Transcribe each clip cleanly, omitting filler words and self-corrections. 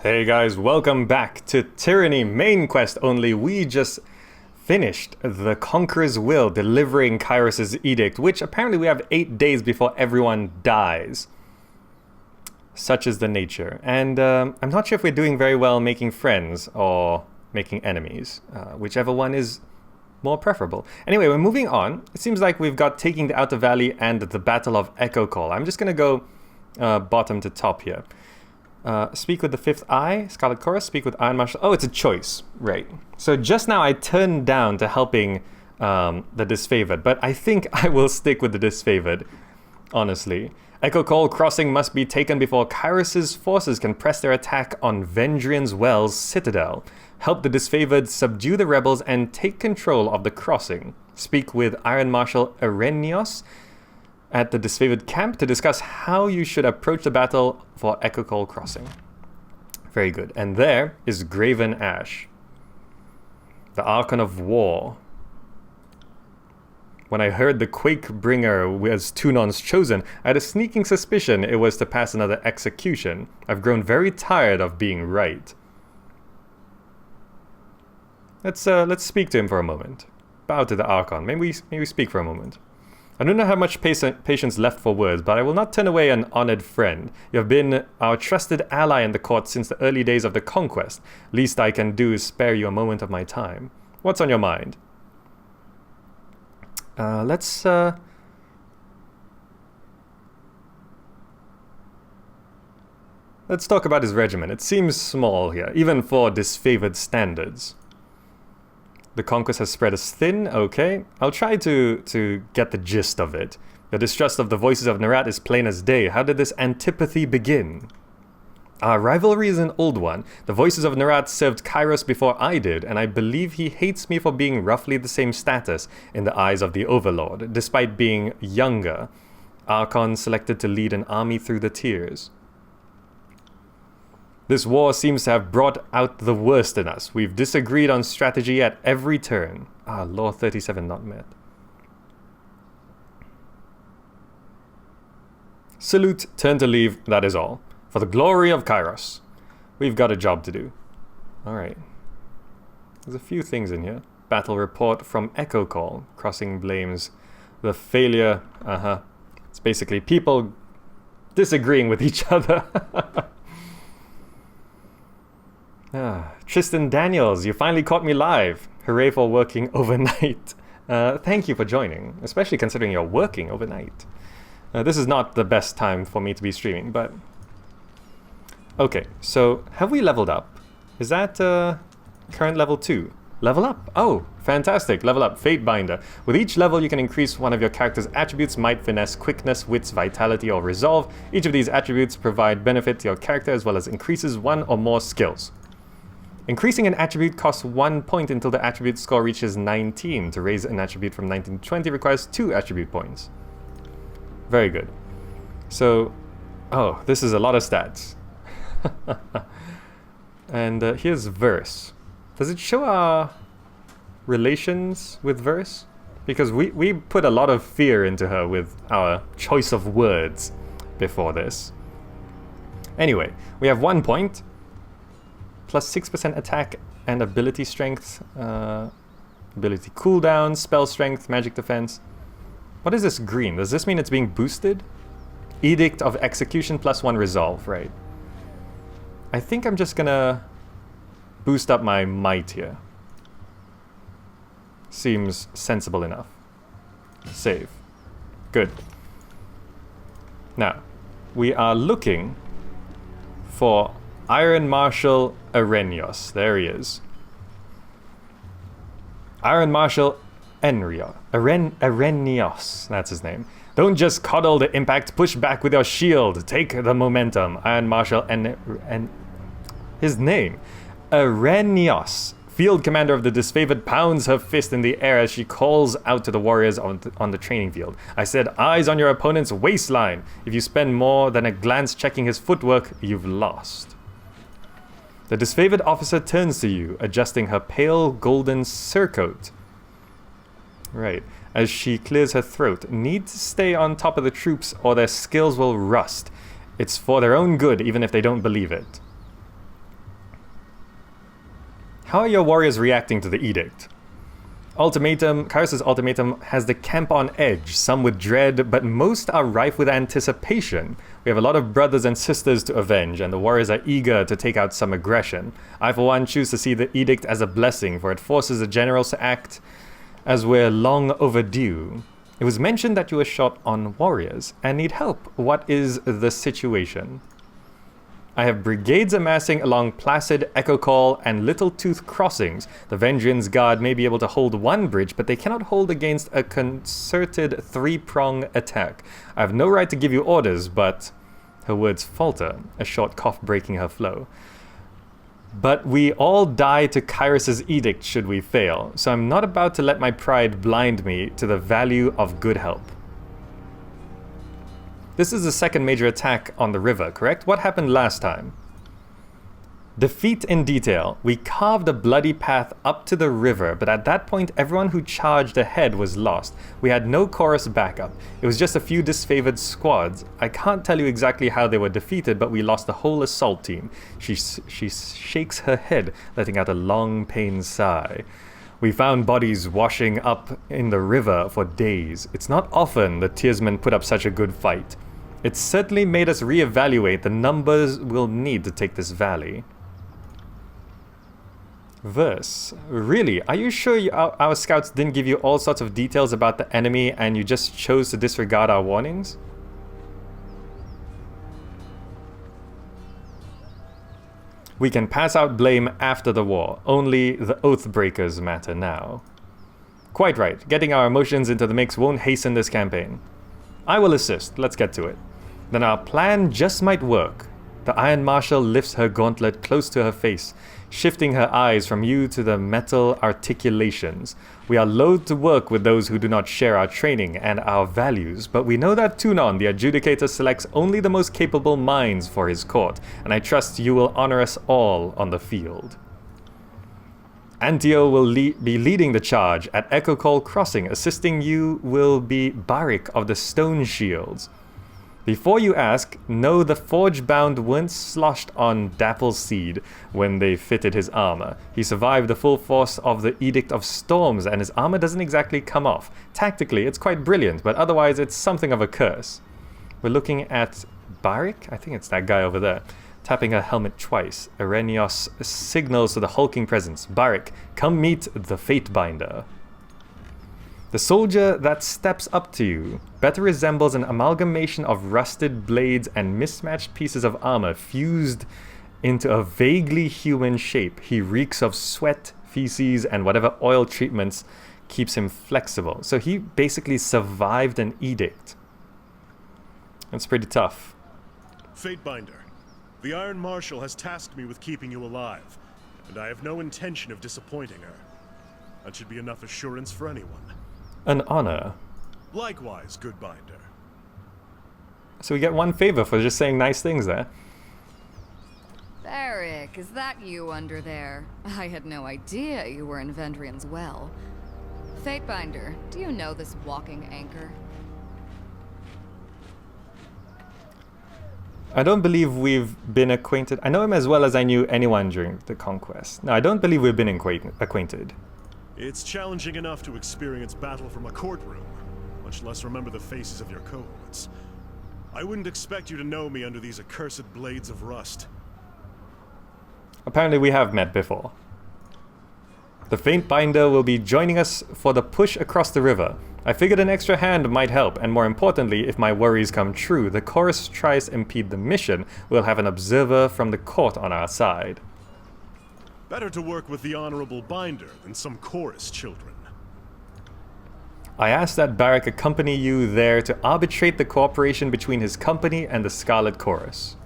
Hey guys, welcome back to Tyranny main quest only. We just finished the Conqueror's Will, delivering Kairos' edict, which apparently we have 8 days before everyone dies. Such is the nature. And I'm not sure if we're doing very well making friends or making enemies, whichever one is more preferable. Anyway, we're moving on. It seems like we've got taking the Outer Valley and the Battle of Echocall. I'm just going to go bottom to top here. Speak with the Fifth Eye, Scarlet Chorus, speak with Iron Marshal. Oh, it's a choice, right. So just now I turned down to helping the Disfavored, but I think I will stick with the Disfavored, honestly. Echocall crossing must be taken before Kairos' forces can press their attack on Vendrian's Wells Citadel. Help the Disfavored subdue the rebels and take control of the crossing. Speak with Iron Marshal Arenios at the Disfavored camp to discuss how you should approach the battle for Echocall crossing. Very good. And there is Graven Ash, the Archon of War. When I heard the Quakebringer was Tunon's chosen, I had a sneaking suspicion it was to pass another execution. I've grown very tired of being right. Let's speak to him for a moment. Bow to the Archon. Maybe we speak for a moment. I don't know how much patience left for words, but I will not turn away an honored friend. You have been our trusted ally in the court since the early days of the conquest. Least I can do is spare you a moment of my time. What's on your mind? Let's talk about his regiment. It seems small here, even for disfavored standards. The conquest has spread us thin, okay. I'll try to get the gist of it. The distrust of the voices of Nerat is plain as day. How did this antipathy begin? Our rivalry is an old one. The voices of Nerat served Kairos before I did, and I believe he hates me for being roughly the same status in the eyes of the Overlord, despite being younger. Archon selected to lead an army through the tears. This war seems to have brought out the worst in us. We've disagreed on strategy at every turn. Law 37 not met. Salute, turn to leave, that is all. For the glory of Kairos. We've got a job to do. Alright. There's a few things in here. Battle report from Echocall. Crossing blames the failure. It's basically people disagreeing with each other. Tristan Daniels, you finally caught me live. Hooray for working overnight. Thank you for joining, especially considering you're working overnight. This is not the best time for me to be streaming, but... Okay, so have we leveled up? Is that current level 2? Level up! Oh, fantastic, level up, Fate Binder. With each level you can increase one of your character's attributes, might, finesse, quickness, wits, vitality, or resolve. Each of these attributes provide benefit to your character as well as increases one or more skills. Increasing an attribute costs 1 point until the attribute score reaches 19. To raise an attribute from 19 to 20 requires 2 attribute points. Very good. So, this is a lot of stats. And here's verse. Does it show our relations with verse? Because we put a lot of fear into her with our choice of words before this. Anyway, we have 1 point. Plus 6% attack and ability strength, ability cooldown, spell strength, magic defense. What is this green? Does this mean it's being boosted? Edict of Execution plus 1 resolve, right? I think I'm just gonna boost up my might here. Seems sensible enough. Save. Good. Now, we are looking for Iron Marshal Arenios. There he is. Iron Marshal Arenios. That's his name. Don't just coddle the impact. Push back with your shield. Take the momentum. Iron Marshal and his name. Arenios. Field commander of the Disfavored pounds her fist in the air as she calls out to the warriors on the training field. I said, eyes on your opponent's waistline. If you spend more than a glance checking his footwork, you've lost. The Disfavored officer turns to you, adjusting her pale golden surcoat. Right. As she clears her throat. Need to stay on top of the troops or their skills will rust. It's for their own good, even if they don't believe it. How are your warriors reacting to the edict? Ultimatum, Kairos' ultimatum has the camp on edge, some with dread, but most are rife with anticipation. We have a lot of brothers and sisters to avenge, and the warriors are eager to take out some aggression. I, for one, choose to see the edict as a blessing, for it forces the generals to act as we're long overdue. It was mentioned that you were short on warriors and need help. What is the situation? I have brigades amassing along Placid, Echocall, and Little Tooth crossings. The Vengeance Guard may be able to hold one bridge, but they cannot hold against a concerted three-prong attack. I have no right to give you orders, but... Her words falter, a short cough breaking her flow. But we all die to Kairos' edict should we fail, so I'm not about to let my pride blind me to the value of good help. This is the second major attack on the river, correct? What happened last time? Defeat in detail. We carved a bloody path up to the river, but at that point everyone who charged ahead was lost. We had no chorus backup. It was just a few disfavored squads. I can't tell you exactly how they were defeated, but we lost the whole assault team. She shakes her head, letting out a long pained sigh. We found bodies washing up in the river for days. It's not often the Tearsmen put up such a good fight. It certainly made us reevaluate the numbers we'll need to take this valley. Verse. Really? Are you sure our scouts didn't give you all sorts of details about the enemy and you just chose to disregard our warnings? We can pass out blame after the war. Only the Oathbreakers matter now. Quite right. Getting our emotions into the mix won't hasten this campaign. I will assist. Let's get to it. Then our plan just might work. The Iron Marshal lifts her gauntlet close to her face, shifting her eyes from you to the metal articulations. We are loath to work with those who do not share our training and our values, but we know that Tunon, the Adjudicator, selects only the most capable minds for his court, and I trust you will honor us all on the field. Antio will be leading the charge at Echocall Crossing. Assisting you will be Barik of the Stone Shields. Before you ask, no, the Forge-bound weren't sloshed on Dappleseed when they fitted his armor. He survived the full force of the Edict of Storms, and his armor doesn't exactly come off. Tactically, it's quite brilliant, but otherwise it's something of a curse. We're looking at Barik? I think it's that guy over there. Tapping her helmet twice, Erenios signals to the hulking presence. Barik, come meet the Fatebinder. The soldier that steps up to you better resembles an amalgamation of rusted blades and mismatched pieces of armor fused into a vaguely human shape. He reeks of sweat, feces, and whatever oil treatments keeps him flexible. So he basically survived an edict. That's pretty tough. Fatebinder, the Iron Marshal has tasked me with keeping you alive, and I have no intention of disappointing her. That should be enough assurance for anyone. An honor. Likewise, good Binder. So we get one favor for just saying nice things there. Varric, is that you under there? I had no idea you were in Vendrian's well. Fatebinder, do you know this walking anchor? I don't believe we've been acquainted. I know him as well as I knew anyone during the conquest. No, I don't believe we've been acquainted. It's challenging enough to experience battle from a courtroom, much less remember the faces of your cohorts. I wouldn't expect you to know me under these accursed blades of rust. Apparently we have met before. The Fatebinder will be joining us for the push across the river. I figured an extra hand might help, and more importantly, if my worries come true, the chorus tries to impede the mission, we'll have an observer from the court on our side. Better to work with the Honorable Binder than some chorus children. I asked that Barik accompany you there to arbitrate the cooperation between his company and the Scarlet Chorus.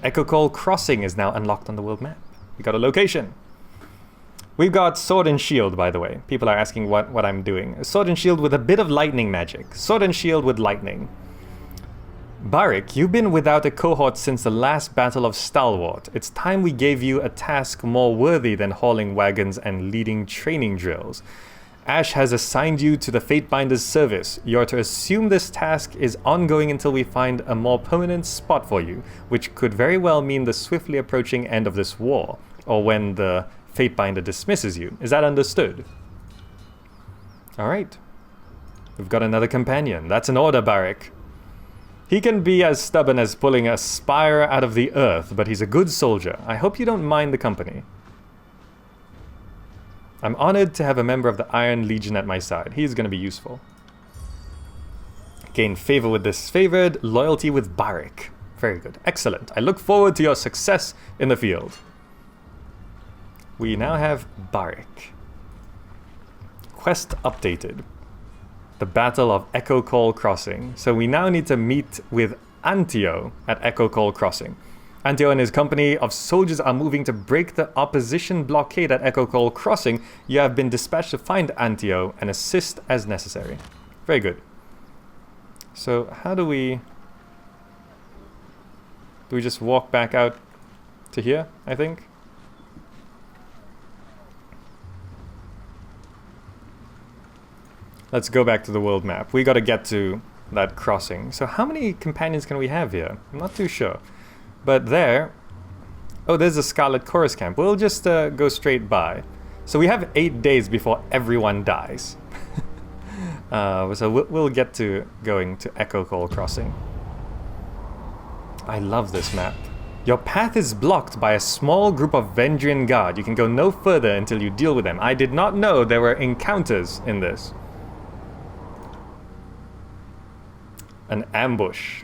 Echocall Crossing is now unlocked on the world map. We got a location. We've got Sword and Shield, by the way. People are asking what I'm doing. Sword and Shield with a bit of lightning magic. Sword and Shield with lightning. Barik, you've been without a cohort since the last Battle of Stalwart. It's time we gave you a task more worthy than hauling wagons and leading training drills. Ash has assigned you to the Fatebinder's service. You're to assume this task is ongoing until we find a more permanent spot for you, which could very well mean the swiftly approaching end of this war, or when the Fatebinder dismisses you. Is that understood? Alright. We've got another companion. That's an order, Barik. He can be as stubborn as pulling a spire out of the earth, but he's a good soldier. I hope you don't mind the company. I'm honored to have a member of the Iron Legion at my side. He's going to be useful. Gain favor with this favored, loyalty with Barik. Very good. Excellent. I look forward to your success in the field. We now have Barik. Quest updated. The Battle of Echocall Crossing. So we now need to meet with Antio at Echocall Crossing. Antio and his company of soldiers are moving to break the opposition blockade at Echocall Crossing. You have been dispatched to find Antio and assist as necessary. Very good. So how do we... Do we just walk back out to here, I think? Let's go back to the world map. We gotta get to that crossing. So how many companions can we have here? I'm not too sure. But there... Oh, there's a Scarlet Chorus camp. We'll just go straight by. So we have 8 days before everyone dies. So we'll get to going to Echocall Crossing. I love this map. Your path is blocked by a small group of Vendrian Guard. You can go no further until you deal with them. I did not know there were encounters in this. An ambush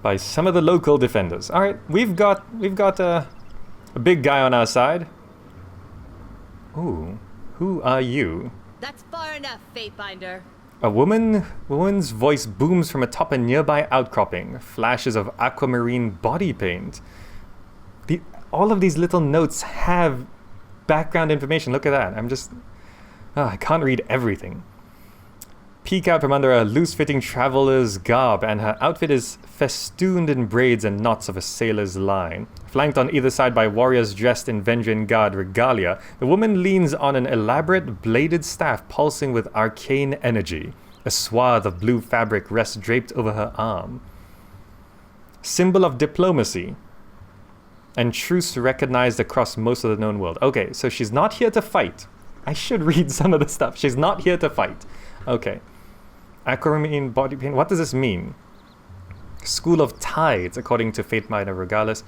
by some of the local defenders. All right, we've got a big guy on our side. Ooh, who are you? That's far enough, Fatebinder. A woman's voice booms from atop a nearby outcropping. Flashes of aquamarine body paint. All of these little notes have background information. Look at that. I can't read everything. Peek out from under a loose-fitting traveler's garb, and her outfit is festooned in braids and knots of a sailor's line. Flanked on either side by warriors dressed in Vendrian Guard regalia, the woman leans on an elaborate bladed staff pulsing with arcane energy. A swath of blue fabric rests draped over her arm. Symbol of diplomacy and truce recognized across most of the known world. Okay, so she's not here to fight. I should read some of the stuff. She's not here to fight. Okay. Aquamarine body paint. What does this mean? School of Tides, according to Fatebinder Regalis.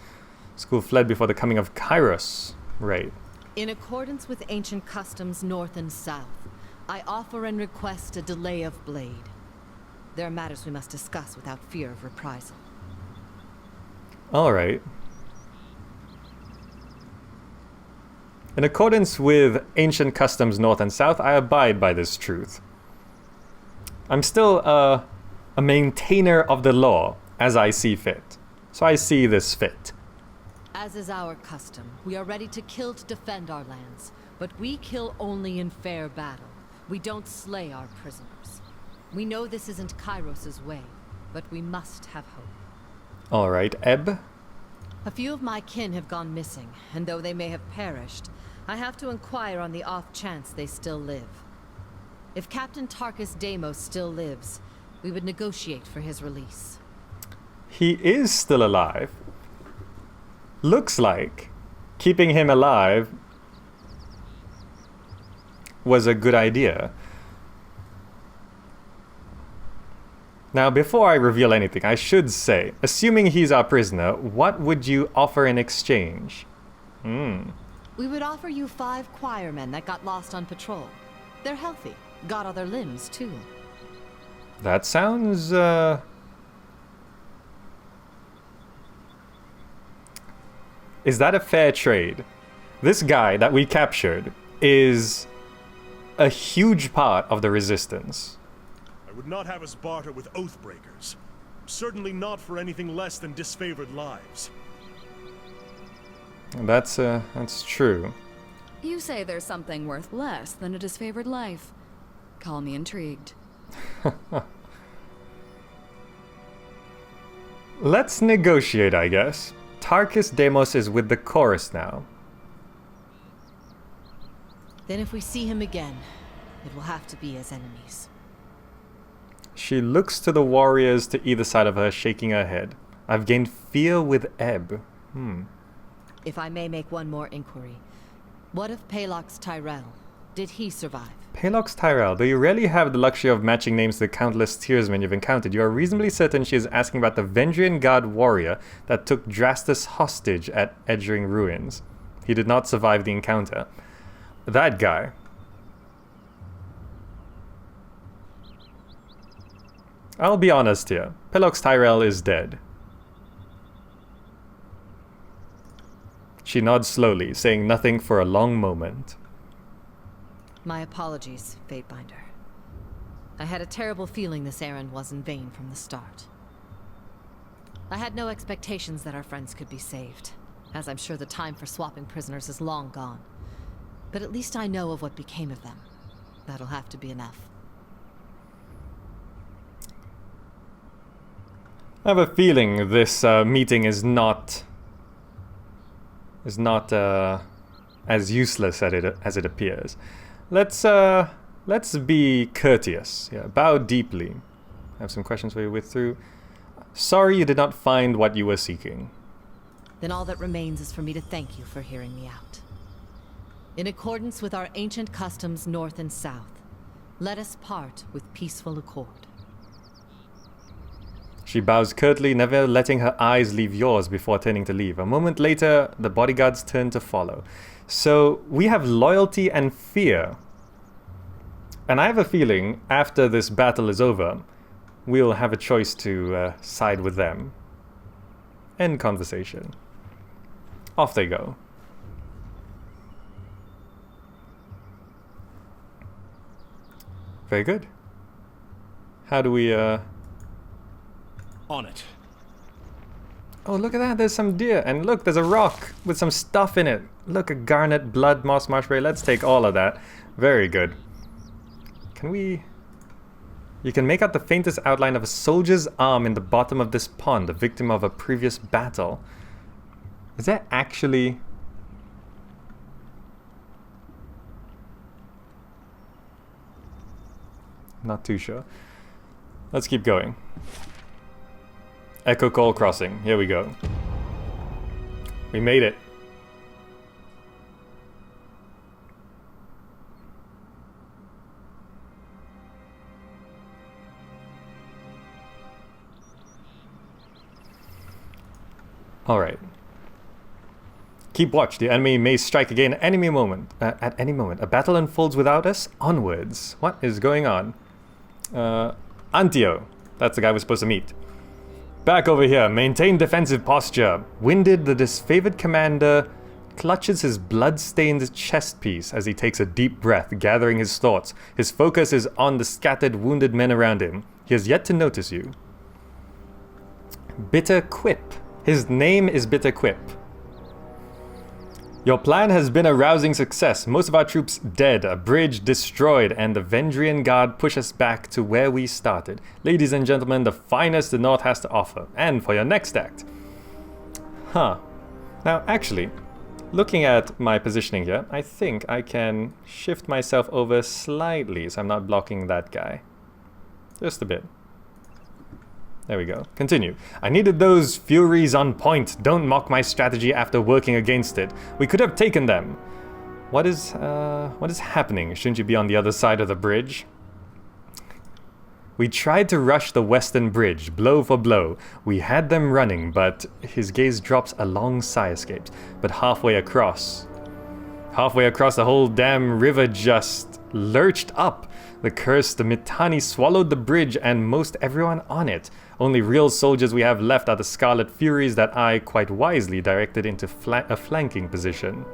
School fled before the coming of Kairos. Right. In accordance with ancient customs north and south, I offer and request a delay of blade. There are matters we must discuss without fear of reprisal. All right. In accordance with ancient customs north and south, I abide by this truth. I'm still a maintainer of the law, as I see fit. So I see this fit. As is our custom, we are ready to kill to defend our lands, but we kill only in fair battle. We don't slay our prisoners. We know this isn't Kairos' way, but we must have hope. All right, Ebb. A few of my kin have gone missing, and though they may have perished, I have to inquire on the off chance they still live. If Captain Tarkus Deimos still lives, we would negotiate for his release. He is still alive. Looks like keeping him alive was a good idea. Now, before I reveal anything, I should say, assuming he's our prisoner, what would you offer in exchange? We would offer you 5 choirmen that got lost on patrol. They're healthy. Got other limbs, too. That sounds, Is that a fair trade? This guy that we captured is a huge part of the resistance. I would not have us barter with Oathbreakers. Certainly not for anything less than disfavored lives. That's true. You say there's something worth less than a disfavored life. Call me intrigued. Let's negotiate, I guess. Tarkus Deimos is with the chorus now. Then if we see him again, it will have to be as enemies. She looks to the warriors to either side of her, shaking her head. I've gained fear with Ebb. If I may make one more inquiry. What of Palox Tyrell? Did he survive? Palox Tyrell, though you rarely have the luxury of matching names to the countless tearsmen you've encountered, you are reasonably certain she is asking about the Vendrian Guard warrior that took Drastus hostage at Edgering Ruins. He did not survive the encounter. That guy. I'll be honest here. Palox Tyrell is dead. She nods slowly, saying nothing for a long moment. My apologies, Fatebinder. I had a terrible feeling this errand was in vain from the start. I had no expectations that our friends could be saved, as I'm sure the time for swapping prisoners is long gone. But at least I know of what became of them. That'll have to be enough. I have a feeling this meeting is not as useless as it appears. Let's be courteous. Yeah, bow deeply. I have some questions for you with through. Sorry you did not find what you were seeking. Then all that remains is for me to thank you for hearing me out. In accordance with our ancient customs north and south, let us part with peaceful accord. She bows curtly, never letting her eyes leave yours before turning to leave. A moment later, the bodyguards turn to follow. So, we have loyalty and fear. And I have a feeling, after this battle is over, we'll have a choice to side with them. End conversation. Off they go. Very good. How do we, On it. Oh, look at that, there's some deer. And look, there's a rock with some stuff in it. Look, a garnet, blood, moss, marshberry. Let's take all of that. Very good. Can we... You can make out the faintest outline of a soldier's arm in the bottom of this pond, a victim of a previous battle. Is that actually... Not too sure. Let's keep going. Echocall crossing. Here we go. We made it. All right. Keep watch. The enemy may strike again at any moment. A battle unfolds without us. Onwards. What is going on? Antio. That's the guy we're supposed to meet. Back over here. Maintain defensive posture. Winded, the disfavored commander clutches his blood-stained chest piece as he takes a deep breath, gathering his thoughts. His focus is on the scattered, wounded men around him. He has yet to notice you. Bitter Quip. His name is Bitter Quip. Your plan has been a rousing success. Most of our troops dead, a bridge destroyed, and the Vendrian Guard push us back to where we started. Ladies and gentlemen, the finest the North has to offer. And for your next act. Huh. Now, actually, looking at my positioning here, I think I can shift myself over slightly so I'm not blocking that guy. Just a bit. There we go. Continue. I needed those furies on point. Don't mock my strategy after working against it. We could have taken them. What is happening? Shouldn't you be on the other side of the bridge? We tried to rush the western bridge, blow for blow. We had them running, but his gaze drops, a long sigh escapes. But halfway across the whole damn river just lurched up. The cursed Mittani swallowed the bridge and most everyone on it. Only real soldiers we have left are the Scarlet Furies that I, quite wisely, directed into a flanking position.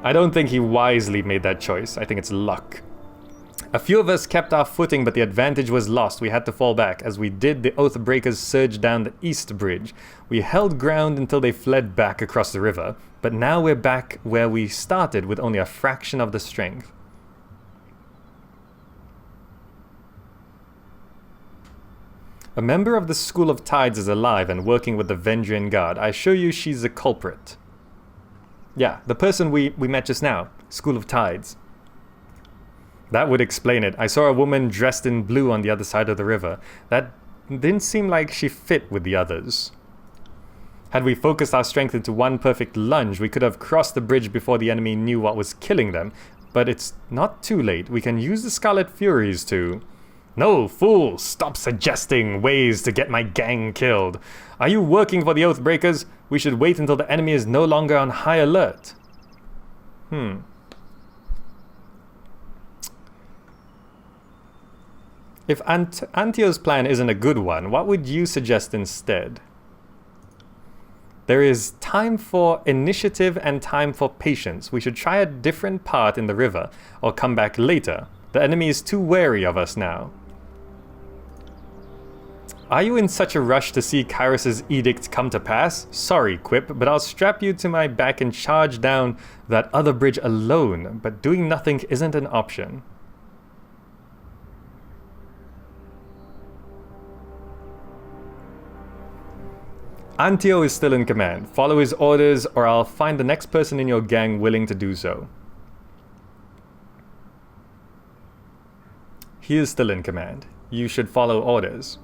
I don't think he wisely made that choice. I think it's luck. A few of us kept our footing, but the advantage was lost. We had to fall back. As we did, the Oathbreakers surged down the east bridge. We held ground until they fled back across the river, but now we're back where we started with only a fraction of the strength. A member of the School of Tides is alive and working with the Vendrian Guard. I assure you she's the culprit. Yeah, the person we met just now. School of Tides. That would explain it. I saw a woman dressed in blue on the other side of the river. That didn't seem like she fit with the others. Had we focused our strength into one perfect lunge, we could have crossed the bridge before the enemy knew what was killing them. But it's not too late. We can use the Scarlet Furies to... No, fool! Stop suggesting ways to get my gang killed. Are you working for the Oathbreakers? We should wait until the enemy is no longer on high alert. If Antio's plan isn't a good one, what would you suggest instead? There is time for initiative and time for patience. We should try a different path in the river, or come back later. The enemy is too wary of us now. Are you in such a rush to see Kairos' edict come to pass? Sorry, Quip, but I'll strap you to my back and charge down that other bridge alone, but doing nothing isn't an option. Antio is still in command. Follow his orders, or I'll find the next person in your gang willing to do so. He is still in command. You should follow orders.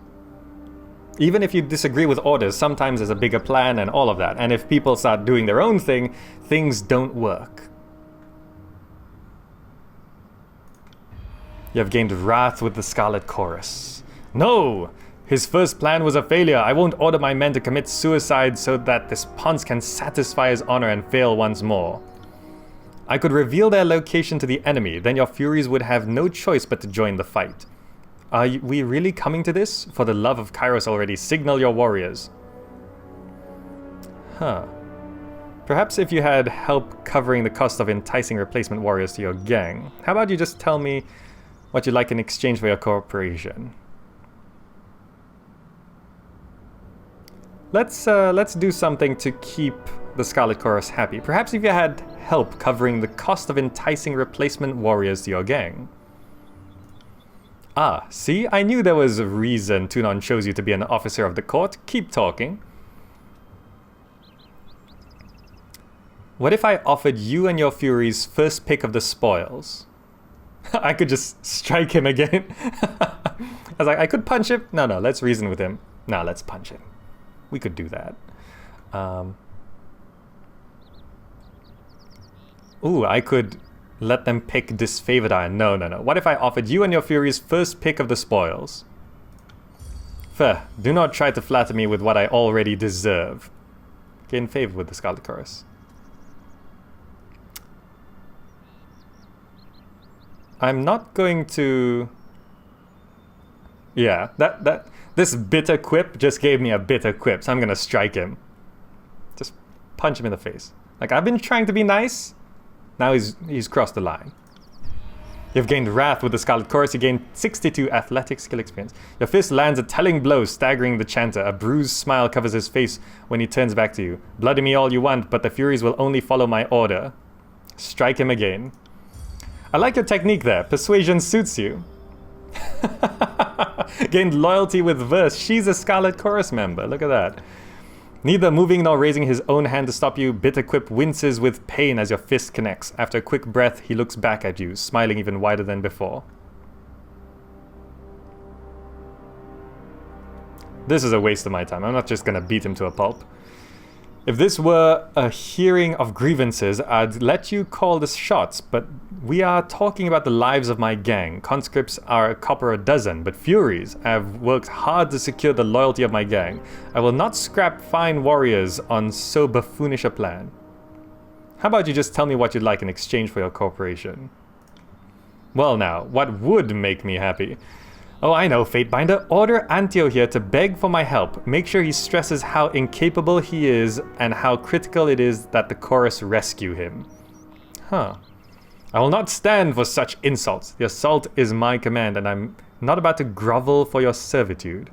Even if you disagree with orders, sometimes there's a bigger plan and all of that. And if people start doing their own thing, things don't work. You have gained wrath with the Scarlet Chorus. No! His first plan was a failure. I won't order my men to commit suicide so that this Ponce can satisfy his honor and fail once more. I could reveal their location to the enemy, then your Furies would have no choice but to join the fight. Are we really coming to this? For the love of Kairos already, signal your warriors. Perhaps if you had help covering the cost of enticing replacement warriors to your gang. How about you just tell me what you'd like in exchange for your cooperation? Let's do something to keep the Scarlet Chorus happy. Perhaps if you had help covering the cost of enticing replacement warriors to your gang. Ah, see? I knew there was a reason Tunon chose you to be an officer of the court. Keep talking. What if I offered you and your Furies first pick of the spoils? I could just strike him again. I was like, I could punch him. No, let's reason with him. No, let's punch him. We could do that. Ooh, I could let them pick Disfavored Iron. No. What if I offered you and your Furies first pick of the spoils? Fair. Do not try to flatter me with what I already deserve. Gain favor with the Scarlet Chorus. I'm not going to... Yeah, this bitter quip just gave me a bitter quip, so I'm gonna strike him. Just punch him in the face. Like, I've been trying to be nice. Now he's crossed the line. You've gained wrath with the Scarlet Chorus. You gained 62 athletic skill experience. Your fist lands a telling blow, staggering the chanter. A bruised smile covers his face when he turns back to you. Bloody me all you want, but the Furies will only follow my order. Strike him again. I like your technique there. Persuasion suits you. Gained loyalty with verse. She's a Scarlet Chorus member. Look at that. Neither moving nor raising his own hand to stop you, Bitter Quip winces with pain as your fist connects. After a quick breath, he looks back at you, smiling even wider than before. This is a waste of my time. I'm not just gonna beat him to a pulp. If this were a hearing of grievances, I'd let you call the shots, but we are talking about the lives of my gang. Conscripts are a copper a dozen, but Furies have worked hard to secure the loyalty of my gang. I will not scrap fine warriors on so buffoonish a plan. How about you just tell me what you'd like in exchange for your cooperation? Well now, what would make me happy? Oh, I know, Fatebinder. Order Antio here to beg for my help. Make sure he stresses how incapable he is and how critical it is that the chorus rescue him. I will not stand for such insults. The assault is my command, and I'm not about to grovel for your servitude.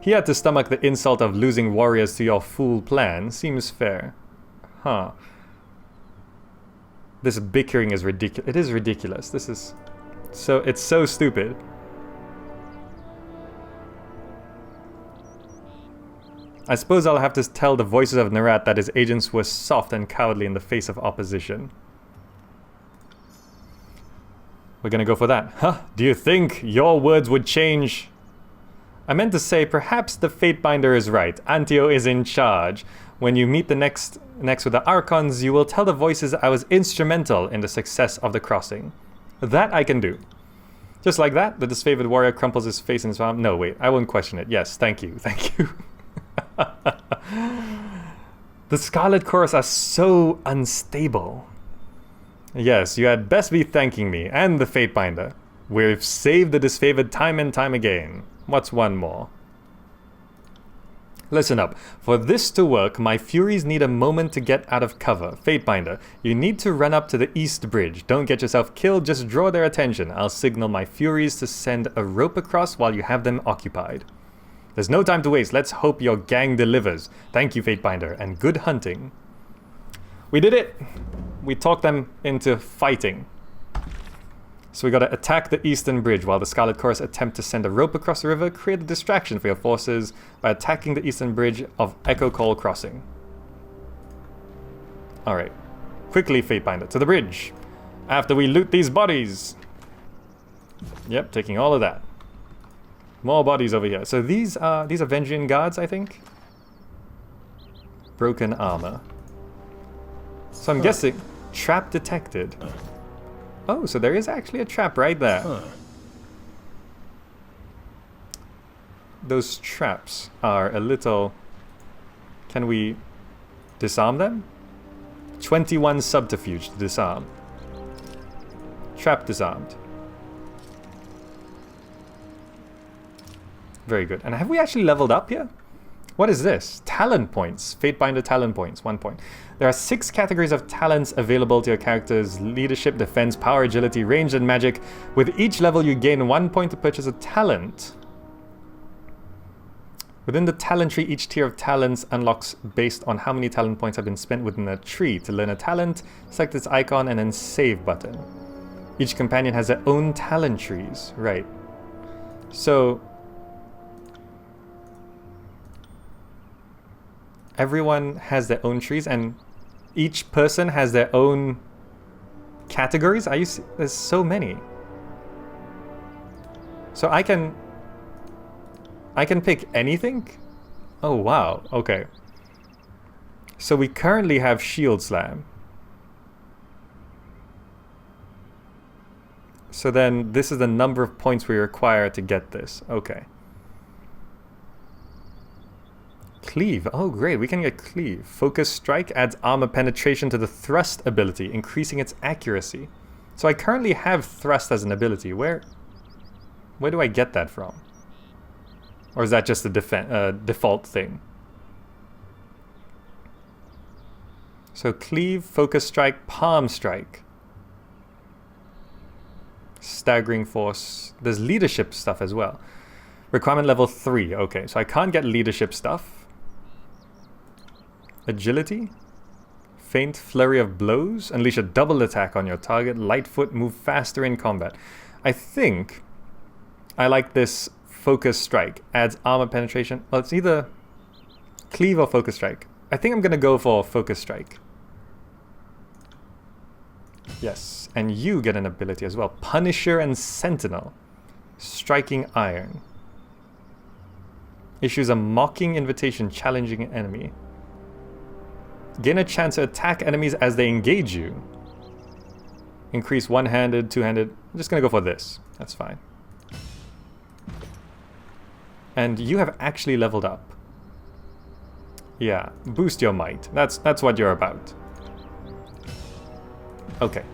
He had to stomach the insult of losing warriors to your fool plan. Seems fair. This bickering is ridiculous. It is ridiculous. This is... It's so stupid. I suppose I'll have to tell the voices of Nerat that his agents were soft and cowardly in the face of opposition. We're gonna go for that. Huh? Do you think your words would change? I meant to say, perhaps the Fatebinder is right. Antio is in charge. When you meet the next with the Archons, you will tell the voices I was instrumental in the success of the crossing. That I can do. Just like that, the disfavored warrior crumples his face in his palm. No, wait, I won't question it. Yes, thank you, thank you. The Scarlet Chorus are so unstable. Yes, you had best be thanking me and the Fatebinder. We've saved the disfavored time and time again. What's one more? Listen up. For this to work, my Furies need a moment to get out of cover. Fatebinder, you need to run up to the East Bridge. Don't get yourself killed, just draw their attention. I'll signal my Furies to send a rope across while you have them occupied. There's no time to waste. Let's hope your gang delivers. Thank you, Fatebinder, and good hunting. We did it! We talked them into fighting. So we gotta attack the Eastern Bridge while the Scarlet Chorus attempt to send a rope across the river. Create a distraction for your forces by attacking the Eastern Bridge of Echocall Crossing. Alright. Quickly, Fatebinder, to the bridge. After we loot these bodies. Yep, taking all of that. More bodies over here. So these are Vendrian guards, I think. Broken armor. So I'm guessing trap detected. Oh, so there is actually a trap right there. Those traps are a little... Can we disarm them? 21 subterfuge to disarm. Trap disarmed. Very good. And have we actually leveled up here? What is this? Talent points. Fatebinder talent points. 1 point. There are 6 categories of talents available to your characters. Leadership, defense, power, agility, range, and magic. With each level, you gain 1 point to purchase a talent. Within the talent tree, each tier of talents unlocks based on how many talent points have been spent within a tree. To learn a talent, select its icon and then save button. Each companion has their own talent trees. Right. So... everyone has their own trees, and each person has their own categories. There's so many. So I can pick anything? Oh wow, okay. So we currently have Shield Slam. So then this is the number of points we require to get this. Okay. Cleave. Oh, great. We can get Cleave. Focus Strike adds armor penetration to the Thrust ability, increasing its accuracy. So I currently have Thrust as an ability. Where do I get that from? Or is that just a default thing? So Cleave, Focus Strike, Palm Strike. Staggering Force. There's leadership stuff as well. Requirement level 3. Okay, so I can't get leadership stuff. Agility, Faint Flurry of Blows, unleash a double attack on your target, Lightfoot, move faster in combat. I think I like this Focus Strike, adds armor penetration. Well, it's either Cleave or Focus Strike. I think I'm gonna go for Focus Strike. Yes, and you get an ability as well. Punisher and Sentinel, Striking Iron. Issues a mocking invitation challenging an enemy. Gain a chance to attack enemies as they engage you. Increase one-handed, two-handed. I'm just gonna go for this. That's fine. And you have actually leveled up. Yeah, boost your might. That's what you're about. Okay.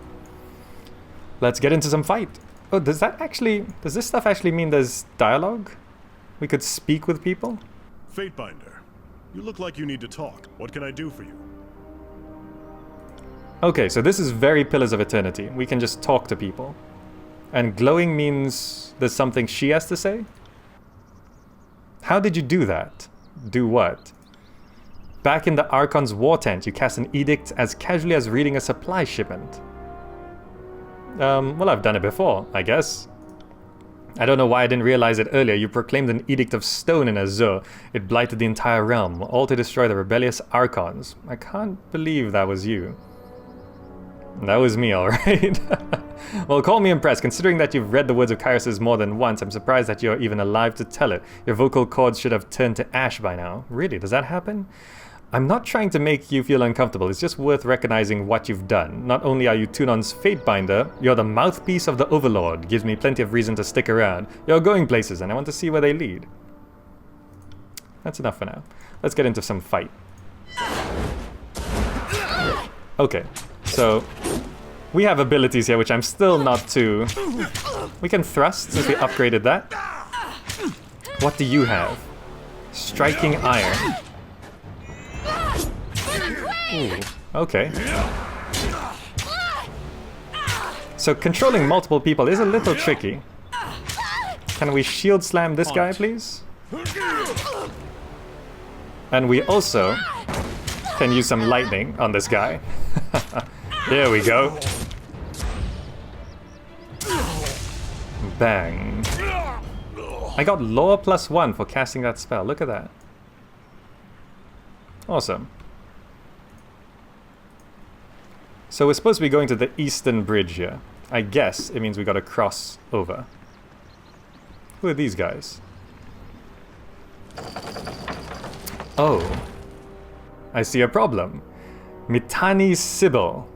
Let's get into some fight. Oh, does this stuff actually mean there's dialogue? We could speak with people? Fatebinder, you look like you need to talk. What can I do for you? Okay, so this is very Pillars of Eternity. We can just talk to people. And glowing means there's something she has to say? How did you do that? Do what? Back in the Archon's war tent, you cast an edict as casually as reading a supply shipment. Well, I've done it before, I guess. I don't know why I didn't realize it earlier. You proclaimed an edict of stone in Azure. It blighted the entire realm, all to destroy the rebellious Archons. I can't believe that was you. That was me, alright. Well, call me impressed. Considering that you've read the words of Kairos more than once, I'm surprised that you're even alive to tell it. Your vocal cords should have turned to ash by now. Really, does that happen? I'm not trying to make you feel uncomfortable. It's just worth recognizing what you've done. Not only are you Tunon's Fatebinder, you're the mouthpiece of the Overlord. Gives me plenty of reason to stick around. You're going places, and I want to see where they lead. That's enough for now. Let's get into some fight. Okay, so we have abilities here, which I'm still not too... We can thrust, since we upgraded that. What do you have? Striking Iron. Ooh, okay. So controlling multiple people is a little tricky. Can we shield slam this guy, please? And we also can use some lightning on this guy. There we go. Bang. I got lore +1 for casting that spell. Look at that. Awesome. So we're supposed to be going to the eastern bridge here. I guess it means we gotta cross over. Who are these guys? Oh. I see a problem. Mitani Sybil.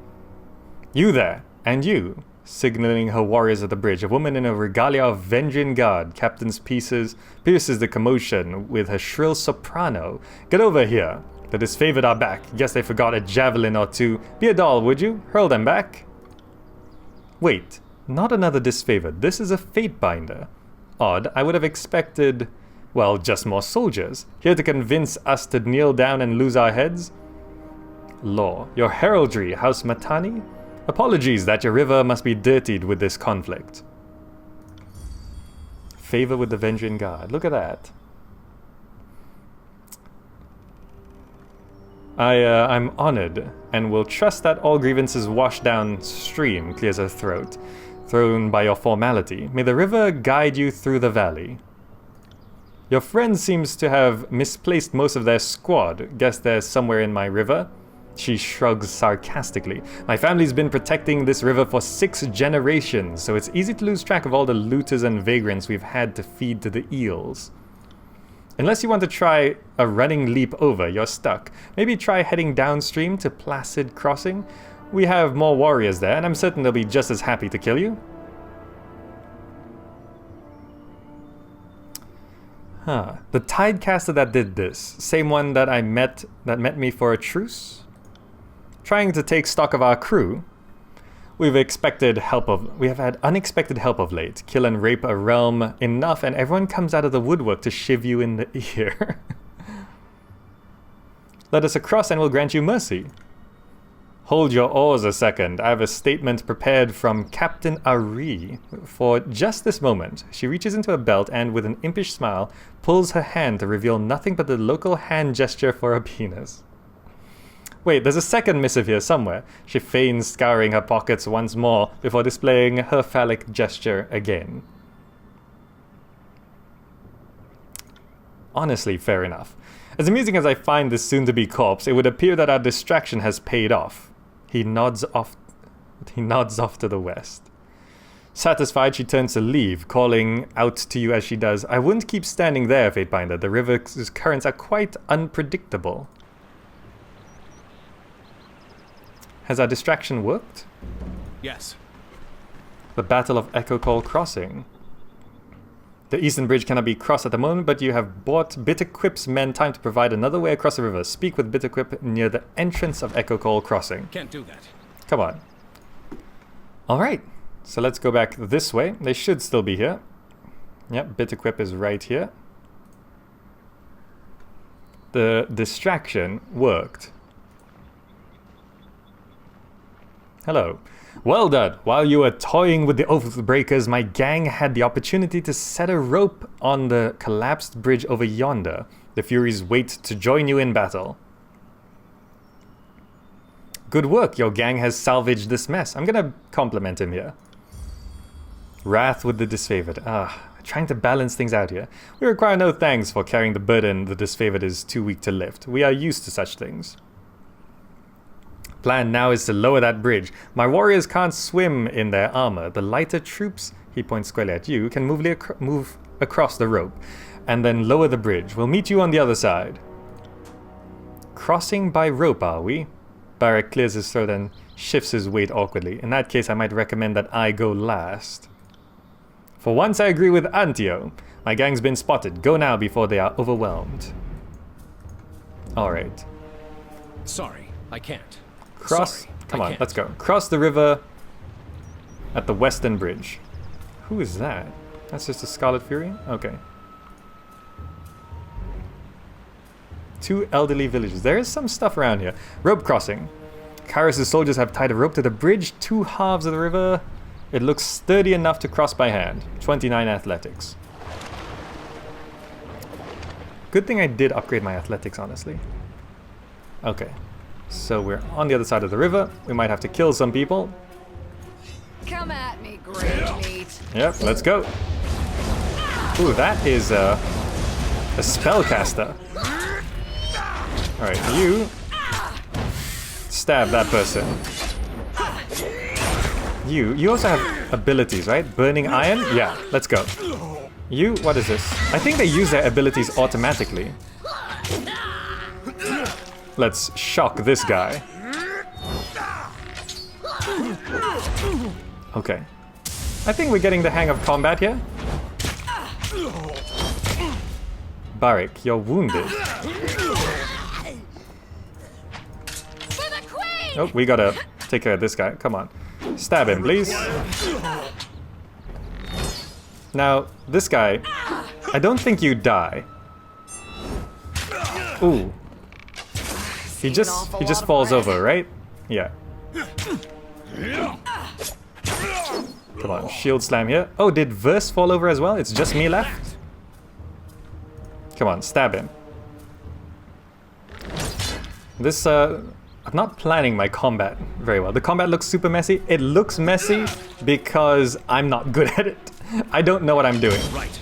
You there, and you. Signaling her warriors at the bridge. A woman in a regalia of Vendrian guard. Captain's pierces the commotion with her shrill soprano. Get over here. The disfavored are back. Guess they forgot a javelin or two. Be a doll, would you? Hurl them back. Wait, not another disfavored. This is a Fatebinder. Odd, I would have expected, well, just more soldiers. Here to convince us to kneel down and lose our heads? Law, your heraldry, House Matani? Apologies that your river must be dirtied with this conflict. Favor with the Vendrian Guard. Look at that. I'm honored, and will trust that all grievances washed downstream, clears her throat, thrown by your formality. May the river guide you through the valley. Your friend seems to have misplaced most of their squad. Guess they're somewhere in my river? She shrugs sarcastically. My family's been protecting this river for 6 generations, so it's easy to lose track of all the looters and vagrants we've had to feed to the eels. Unless you want to try a running leap over, you're stuck. Maybe try heading downstream to Placid Crossing. We have more warriors there, and I'm certain they'll be just as happy to kill you. Huh. The Tidecaster that did this, same one that met me for a truce? Trying to take stock of our crew. We have had unexpected help of late. Kill and rape a realm enough, and everyone comes out of the woodwork to shiv you in the ear. Let us across and we'll grant you mercy. Hold your oars a second. I have a statement prepared from Captain Ari. For just this moment, she reaches into a belt and, with an impish smile, pulls her hand to reveal nothing but the local hand gesture for a penis. Wait, there's a second missive here somewhere. She feigns scouring her pockets once more before displaying her phallic gesture again. Honestly, fair enough. As amusing as I find this soon-to-be corpse, it would appear that our distraction has paid off. He nods off to the west. Satisfied, she turns to leave, calling out to you as she does. I wouldn't keep standing there, Fatebinder. The river's currents are quite unpredictable. Has our distraction worked? Yes. The Battle of Echocall Crossing. The eastern bridge cannot be crossed at the moment, but you have bought Bitterquip's men time to provide another way across the river. Speak with Bitterquip near the entrance of Echocall Crossing. Can't do that. Come on. Alright, so let's go back this way. They should still be here. Yep, Bitterquip is right here. The distraction worked. Hello. Well done. While you were toying with the Oathbreakers, my gang had the opportunity to set a rope on the collapsed bridge over yonder. The Furies wait to join you in battle. Good work. Your gang has salvaged this mess. I'm gonna compliment him here. Wrath with the disfavored. Trying to balance things out here. We require no thanks for carrying the burden the disfavored is too weak to lift. We are used to such things. Plan now is to lower that bridge. My warriors can't swim in their armor. The lighter troops, he points squarely at you, can move across the rope and then lower the bridge. We'll meet you on the other side. Crossing by rope, are we? Barrack clears his throat and shifts his weight awkwardly. In that case, I might recommend that I go last. For once, I agree with Antio. My gang's been spotted. Go now before they are overwhelmed. Alright. Sorry, I can't. Cross. Sorry, Come I on, can't. let's go. Cross the river at the western bridge. Who is that? That's just a Scarlet Fury? Okay. 2 elderly villagers. There is some stuff around here. Rope crossing. Kairos' soldiers have tied a rope to the bridge, 2 halves of the river. It looks sturdy enough to cross by hand. 29 athletics. Good thing I did upgrade my athletics, honestly. Okay. So we're on the other side of the river. We might have to kill some people. Come at me, great meat. Yep, let's go. Ooh, that is a spellcaster. Alright, you stab that person. You also have abilities, right? Burning Iron? Yeah, let's go. You, what is this? I think they use their abilities automatically. Let's shock this guy. Okay. I think we're getting the hang of combat here. Barik, you're wounded. Oh, we gotta take care of this guy. Come on. Stab him, please. Now, this guy, I don't think you die. Ooh. He just falls over, right? Yeah. Come on, shield slam here. Oh, did Verse fall over as well? It's just me left? Come on, stab him. This, I'm not planning my combat very well. The combat looks super messy. It looks messy because I'm not good at it. I don't know what I'm doing. Right.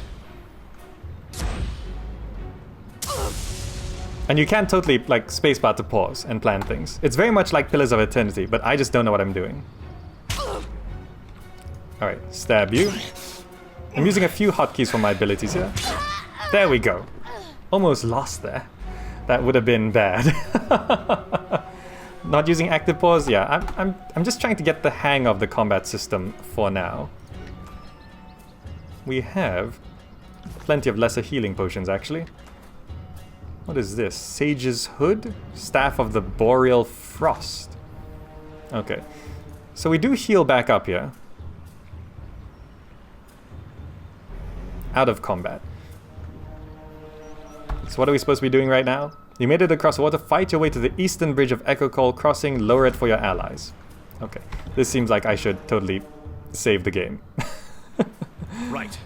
And you can totally, like, spacebar to pause and plan things. It's very much like Pillars of Eternity, but I just don't know what I'm doing. Alright, stab you. I'm using a few hotkeys for my abilities here. There we go. Almost lost there. That would have been bad. Not using active pause? Yeah, I'm just trying to get the hang of the combat system for now. We have plenty of lesser healing potions, actually. What is this? Sage's Hood? Staff of the Boreal Frost. Okay. So we do heal back up here. Out of combat. So what are we supposed to be doing right now? You made it across the water. Fight your way to the eastern bridge of Echocall Crossing. Lower it for your allies. Okay. This seems like I should totally save the game. Right.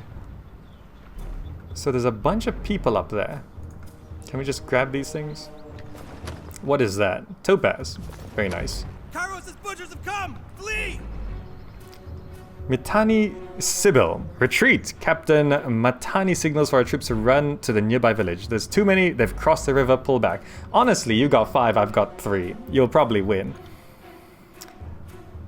So there's a bunch of people up there. Can we just grab these things? What is that? Topaz. Very nice. Kairos' butchers have come! Flee! Mitani Sibyl. Retreat! Captain Matani signals for our troops to run to the nearby village. There's too many. They've crossed the river. Pull back. Honestly, you got 5. I've got 3. You'll probably win.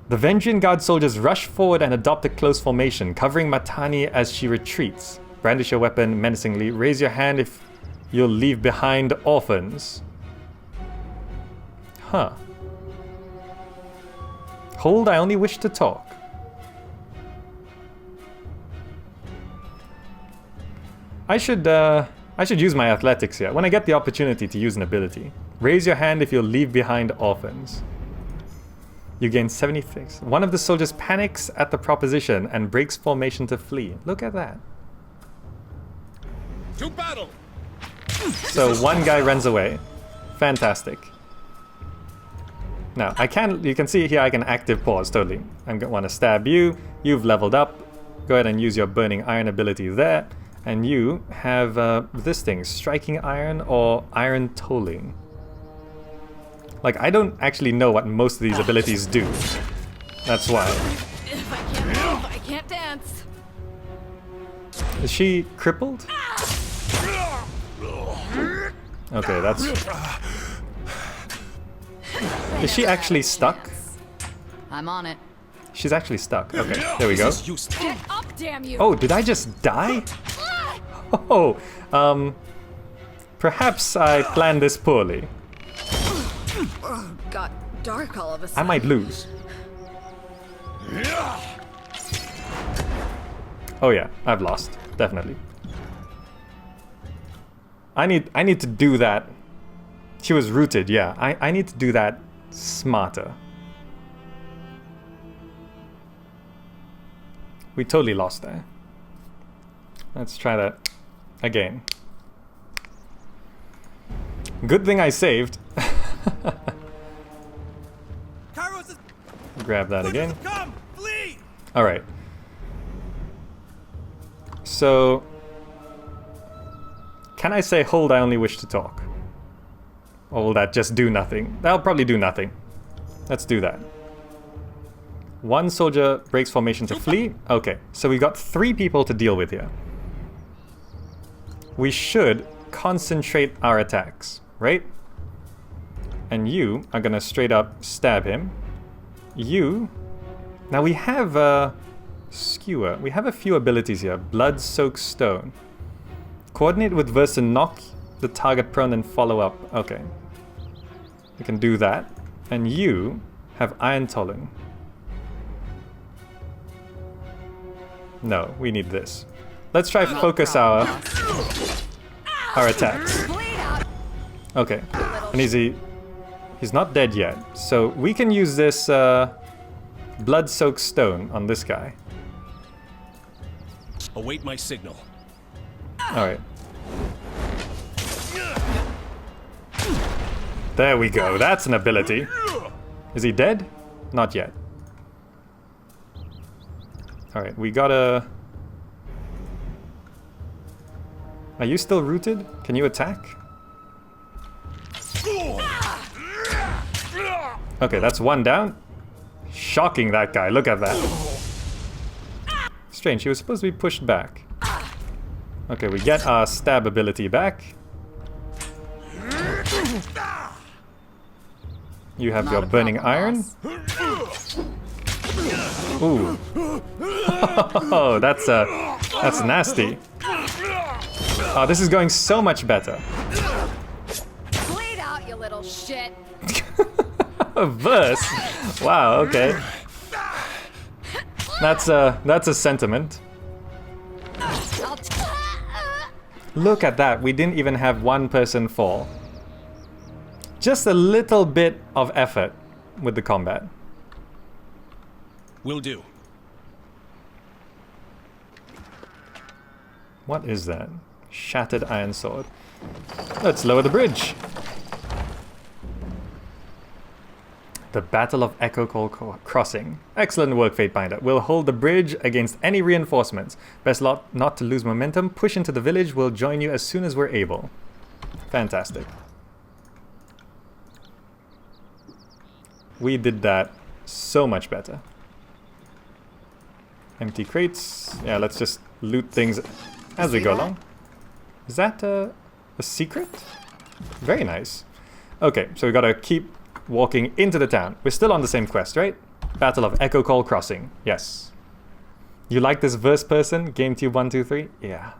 The Vendrian Guard soldiers rush forward and adopt a close formation, covering Matani as she retreats. Brandish your weapon menacingly. Raise your hand if you'll leave behind orphans. Huh. Hold, I only wish to talk. I should use my athletics here. When I get the opportunity to use an ability. Raise your hand if you'll leave behind orphans. You gain 76. One of the soldiers panics at the proposition and breaks formation to flee. Look at that. To battle! So one guy runs away. Fantastic. Now, you can see here I can active pause, totally. I'm going to want to stab you. You've leveled up. Go ahead and use your Burning Iron ability there. And you have this thing, Striking Iron or Iron Tolling. Like, I don't actually know what most of these abilities do. That's why. If I can't move, I can't dance. Is she crippled? Okay, that's... Is she actually stuck? I'm on it. She's actually stuck. Okay, there we go. This is useless. Get up, damn you! Oh, did I just die? Oh, perhaps I planned this poorly. Got dark all of a I sudden. might lose. Oh yeah, I've lost. Definitely. I need to do that. She was rooted, yeah. I need to do that smarter. We totally lost there. Let's try that again. Good thing I saved. Kairos' Grab that butchers again. have come! Flee! Alright. So... Can I say, hold, I only wish to talk? Or will that just do nothing? That'll probably do nothing. Let's do that. One soldier breaks formation to flee. Okay, so we got 3 people to deal with here. We should concentrate our attacks, right? And you are gonna straight up stab him. You... Now we have a skewer. We have a few abilities here. Blood soaked stone. Coordinate with verse and knock the target prone and follow up. Okay. We can do that. And you have iron tolling. No, we need this. Let's try focus our attacks. Okay. And he's not dead yet. So we can use this blood soaked stone on this guy. Await my signal. Alright. There we go. That's an ability. Is he dead? Not yet. Alright, we gotta... Are you still rooted? Can you attack? Okay, that's 1 down. Shocking, that guy. Look at that. Strange, he was supposed to be pushed back. Okay, we get our stab ability back. You have Not your a burning problem, iron. boss. Ooh. Oh, that's nasty. Oh, this is going so much better. Bleed out, you little shit. A verse? Wow, okay. That's a sentiment. I'll Look at that, we didn't even have 1 person fall. Just a little bit of effort with the combat. Will do. What is that? Shattered iron sword. Let's lower the bridge. The Battle of Echocall Crossing. Excellent work, Fatebinder. We'll hold the bridge against any reinforcements. Best not to lose momentum. Push into the village. We'll join you as soon as we're able. Fantastic. We did that so much better. Empty crates. Yeah, let's just loot things as we go along. Is that a secret? Very nice. Okay, so we gotta keep walking into the town. We're still on the same quest, right? Battle of Echocall Crossing. Yes. You like this verse person? GameTube123? Yeah.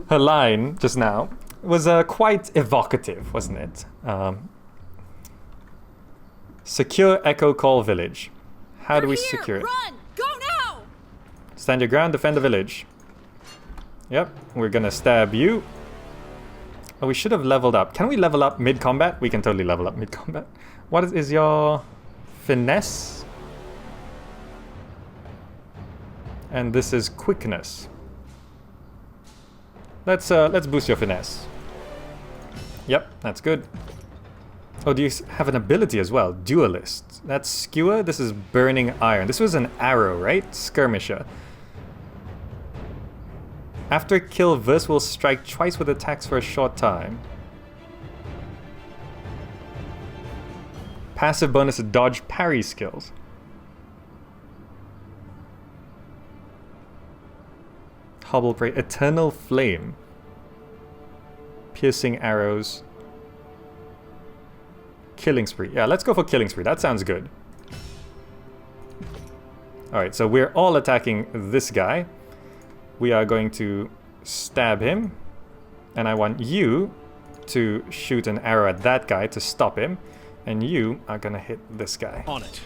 Her line just now was quite evocative, wasn't it? Secure Echocall Village. How do we secure it? Run! Go now! Stand your ground, defend the village. Yep, we're gonna stab you. Oh, we should have leveled up. Can we level up mid-combat? We can totally level up mid-combat. What is your finesse? And this is quickness. Let's boost your finesse. Yep, that's good. Oh, do you have an ability as well? Duelist. That's skewer. This is burning iron. This was an arrow, right? Skirmisher. After kill, Verse will strike twice with attacks for a short time. Passive bonus to dodge parry skills. Hobble Prey. Eternal Flame. piercing arrows. Killing spree. Yeah, let's go for killing spree. That sounds good. Alright, so we're all attacking this guy. We are going to stab him. And I want you to shoot an arrow at that guy to stop him. And you are gonna hit this guy. On it.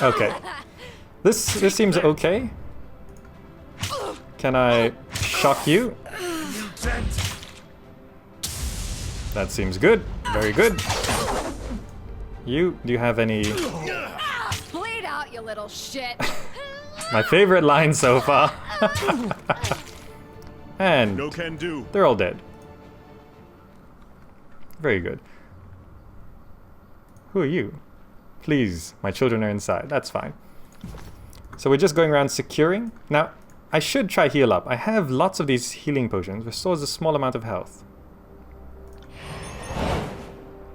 Okay. This seems okay. Can I shock you? That seems good. Very good. Do you have any... Bleed out, you little shit. My favorite line so far. And No can do. they're all dead. Very good. Who are you? Please, my children are inside. That's fine. So we're just going around securing. Now, I should try heal up. I have lots of these healing potions. Restores a small amount of health.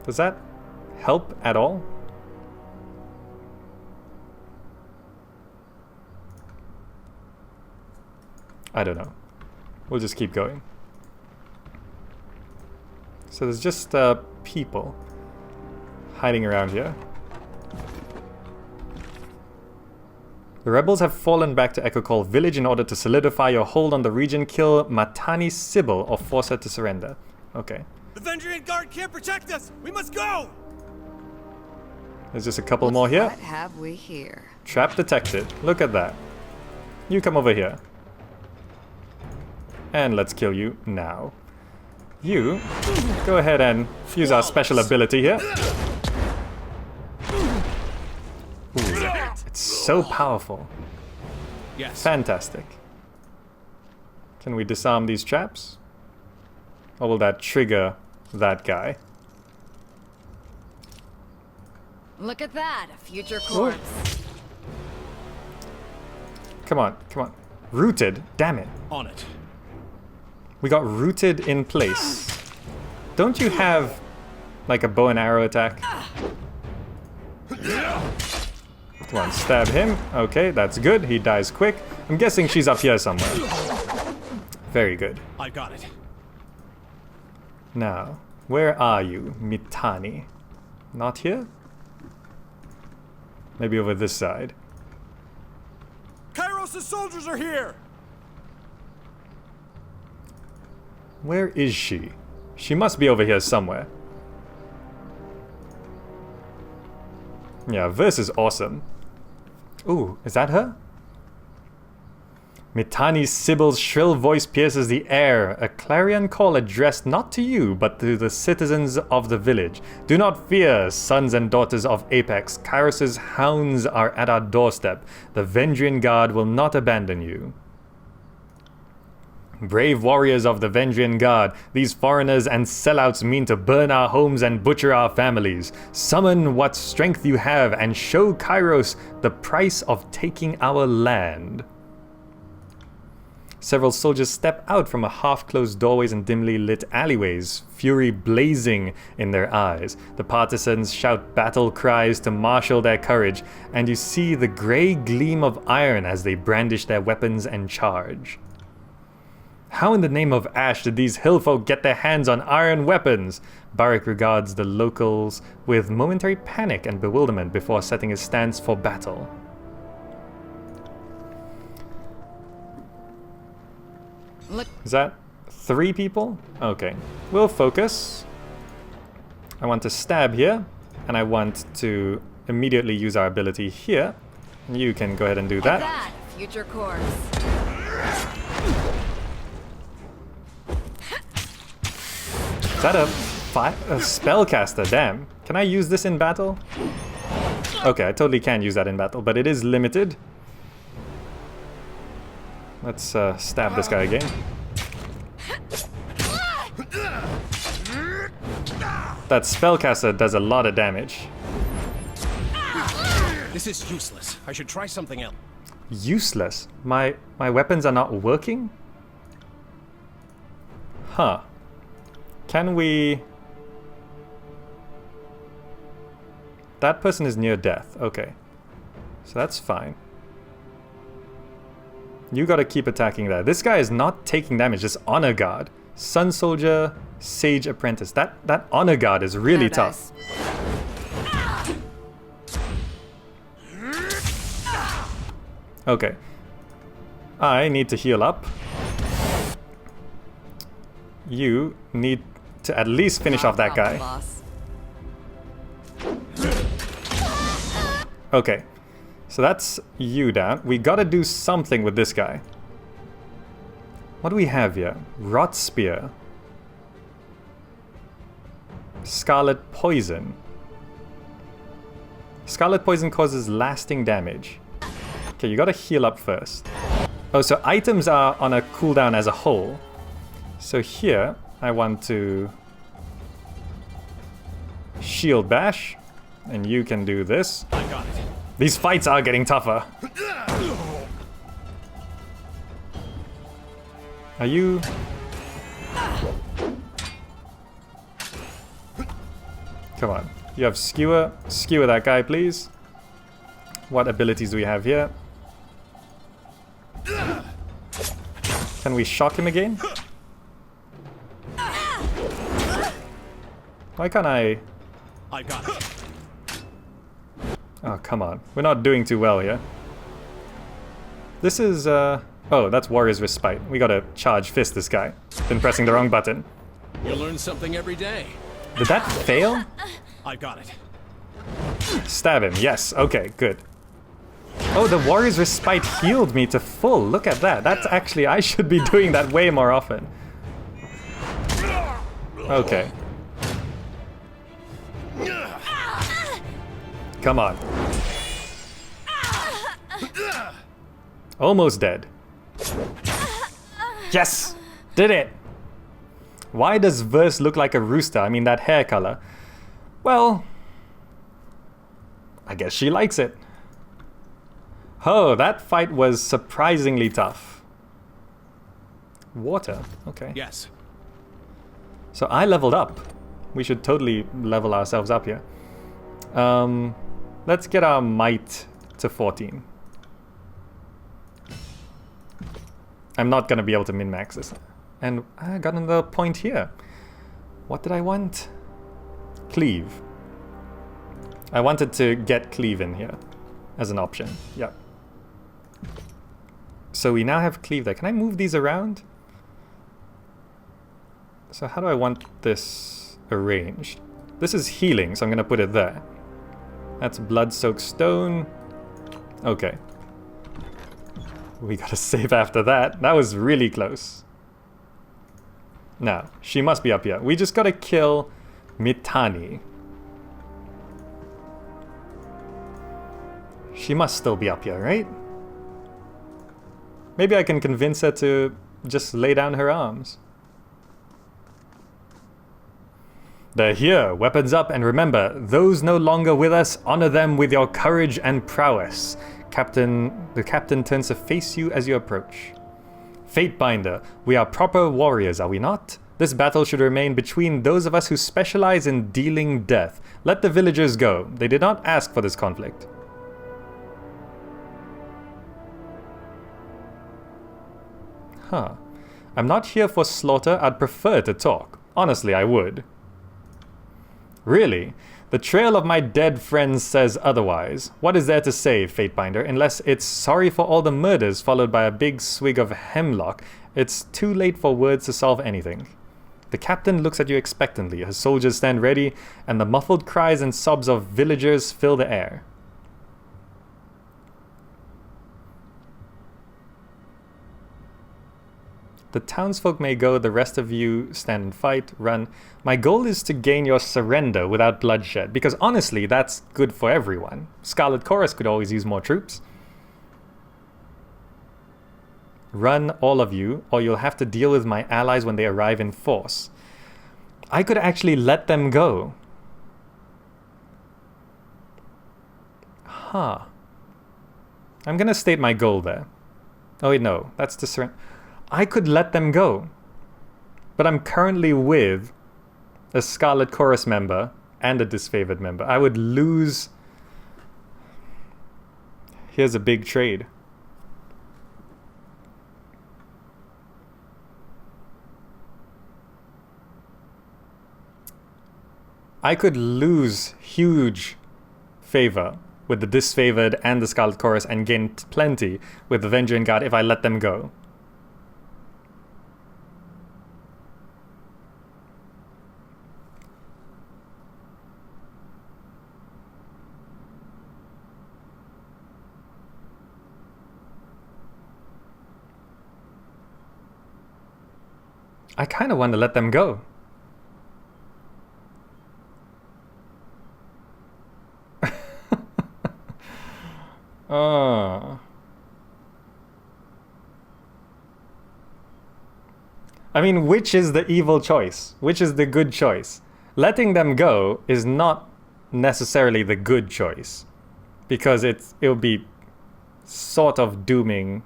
Does that help at all? I don't know. We'll just keep going. So there's just people hiding around here. The rebels have fallen back to Echocall village in order to solidify your hold on the region. Kill Matani Sybil or force her to surrender. Okay. The Vendrian guard can't protect us! We must go! There's just a couple more here. What have we here? Trap detected. Look at that. You come over here. And let's kill you now. You go ahead and use our special ability here. Ooh, it's so powerful. Yes. Fantastic. Can we disarm these traps? Or will that trigger that guy? Look at that, a future corpse. Come on, come on. Rooted, damn it. On it. We got rooted in place. Don't you have like a bow and arrow attack? Come on, stab him. Okay, that's good. He dies quick. I'm guessing she's up here somewhere. Very good. I got it. Now, where are you, Mitani? Not here? Maybe over this side. Kairos' soldiers are here! Where is she? She must be over here somewhere. Yeah, this is awesome. Ooh, is that her? Mitani Sybil's shrill voice pierces the air, a clarion call addressed not to you, but to the citizens of the village. Do not fear, sons and daughters of Apex. Kairos' hounds are at our doorstep. The Vendrian Guard will not abandon you. Brave warriors of the Vendrian Guard, these foreigners and sellouts mean to burn our homes and butcher our families. Summon what strength you have and show Kairos the price of taking our land. Several soldiers step out from a half-closed doorways and dimly lit alleyways, fury blazing in their eyes. The partisans shout battle cries to marshal their courage, and you see the grey gleam of iron as they brandish their weapons and charge. How in the name of Ash did these hillfolk get their hands on iron weapons? Barak regards the locals with momentary panic and bewilderment before setting his stance for battle. Look, Is that 3 people? Okay. We'll focus. I want to stab here, and I want to immediately use our ability here. You can go ahead and do that. that, a future course. Is that a spellcaster? Damn. Can I use this in battle? Okay, I totally can use that in battle, but it is limited. Let's stab this guy again. That spellcaster does a lot of damage. This is useless. I should try something else. Useless? My weapons are not working? Huh. Can we... That person is near death. Okay. So that's fine. You gotta keep attacking there. This guy is not taking damage, just Honor Guard. Sun Soldier, Sage Apprentice. That Honor Guard is really No tough. dice. Okay. I need to heal up. You need to at least finish off that guy. Boss. Okay. So that's you down. We gotta do something with this guy. What do we have here? Rot Spear. Scarlet Poison. Scarlet Poison causes lasting damage. Okay, you gotta heal up first. Oh, so items are on a cooldown as a whole. So here, I want to Shield Bash, and you can do this. I got it. These fights are getting tougher. Are you... Come on. You have Skewer. Skewer that guy, please. What abilities do we have here? Can we shock him again? Why can't I... I got it. Oh, come on. We're not doing too well here. This is, Oh, that's Warrior's Respite. We gotta charge fist this guy. Been pressing the wrong button. You learn something every day. Did that fail? I got it. Stab him. Yes. Okay, good. Oh, the Warrior's Respite healed me to full. Look at that. That's actually... I should be doing that way more often. Okay. Come on. Almost dead. Yes! Did it! Why does Verse look like a rooster? I mean, that hair color. Well... I guess she likes it. Oh, that fight was surprisingly tough. Water. Okay. Yes. So I leveled up. We should totally level ourselves up here. Let's get our might to 14. I'm not gonna be able to min-max this. And I got another point here. What did I want? Cleave. I wanted to get Cleave in here as an option. Yeah. So we now have Cleave there. Can I move these around? So how do I want this arranged? This is healing, so I'm gonna put it there. That's Blood-Soaked Stone. Okay. We gotta save after that. That was really close. Now, she must be up here. We just gotta kill Mitani. She must still be up here, right? Maybe I can convince her to just lay down her arms. They're here, weapons up, and remember, those no longer with us, honor them with your courage and prowess. The captain turns to face you as you approach. Fatebinder, we are proper warriors, are we not? This battle should remain between those of us who specialize in dealing death. Let the villagers go. They did not ask for this conflict. Huh. I'm not here for slaughter, I'd prefer to talk. Honestly, I would. Really? The trail of my dead friends says otherwise. What is there to say, Fatebinder, unless it's sorry for all the murders followed by a big swig of hemlock? It's too late for words to solve anything. The captain looks at you expectantly. Her soldiers stand ready, and the muffled cries and sobs of villagers fill the air. The townsfolk may go, the rest of you stand and fight, run. My goal is to gain your surrender without bloodshed, because honestly, that's good for everyone. Scarlet Chorus could always use more troops. Run, all of you, or you'll have to deal with my allies when they arrive in force. I could actually let them go. Huh. I'm gonna state my goal there. Oh wait, no, that's to surrender. I could let them go, but I'm currently with a Scarlet Chorus member and a disfavored member. I would lose... Here's a big trade. I could lose huge favor with the disfavored and the Scarlet Chorus and gain plenty with the Vendrian Guard if I let them go. I kind of want to let them go. I mean, which is the evil choice? Which is the good choice? Letting them go is not necessarily the good choice, because it'll be sort of dooming.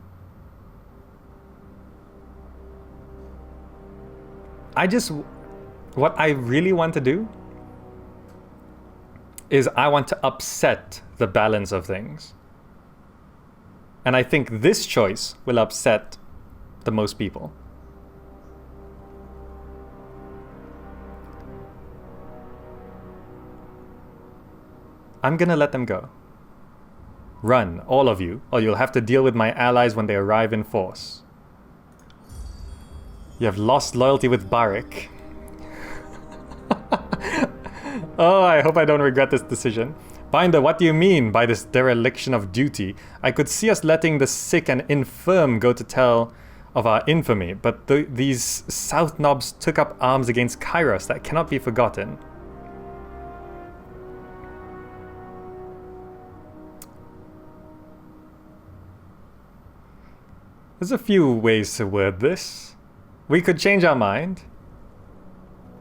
What I really want to do is I want to upset the balance of things. And I think this choice will upset the most people. I'm gonna let them go. Run, all of you, or you'll have to deal with my allies when they arrive in force. You have lost loyalty with Barik. Oh, I hope I don't regret this decision. Binder, what do you mean by this dereliction of duty? I could see us letting the sick and infirm go to tell of our infamy, but these South Knobs took up arms against Kairos. That cannot be forgotten. There's a few ways to word this. We could change our mind.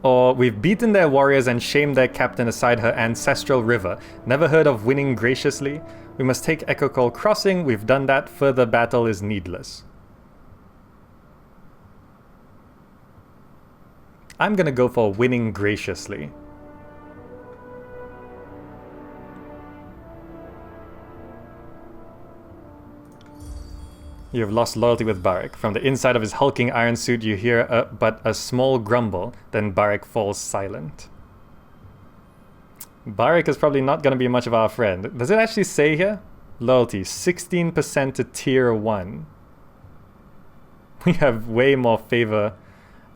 Or we've beaten their warriors and shamed their captain aside her ancestral river. Never heard of winning graciously? We must take Echocall Crossing. We've done that. Further battle is needless. I'm gonna go for winning graciously. You have lost loyalty with Barik. From the inside of his hulking iron suit, you hear but a small grumble. Then Barik falls silent. Barik is probably not going to be much of our friend. Does it actually say here? Loyalty, 16% to tier 1. We have way more favor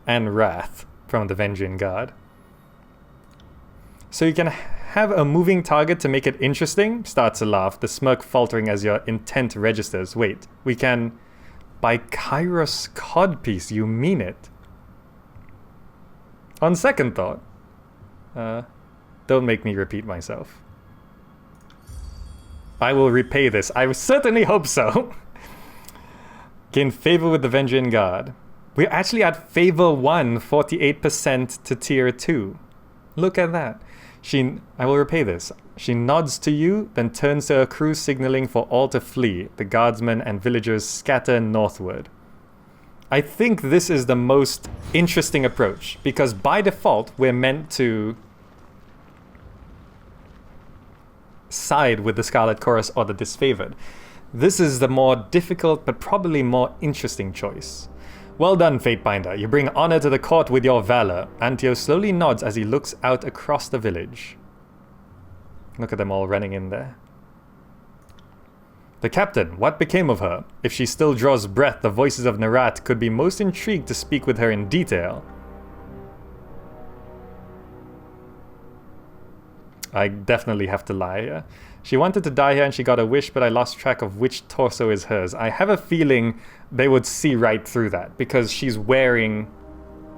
and wrath from the Vendrian Guard. So you can have a moving target to make it interesting. Starts to laugh, the smirk faltering as your intent registers. Wait, we can... By Kairos Codpiece, you mean it? On second thought. Don't make me repeat myself. I will repay this. I certainly hope so. Gain favor with the Vendrian Guard. We're actually at favor 1, 48% to tier 2. Look at that. I will repay this. She nods to you, then turns to her crew, signaling for all to flee. The guardsmen and villagers scatter northward. I think this is the most interesting approach, because by default, we're meant to side with the Scarlet Chorus or the disfavored. This is the more difficult, but probably more interesting choice. Well done, Fatebinder. You bring honor to the court with your valor. Antio slowly nods as he looks out across the village. Look at them all running in there. The captain, what became of her? If she still draws breath, the voices of Narat could be most intrigued to speak with her in detail. I definitely have to lie here. She wanted to die here and she got a wish, but I lost track of which torso is hers. I have a feeling they would see right through that because she's wearing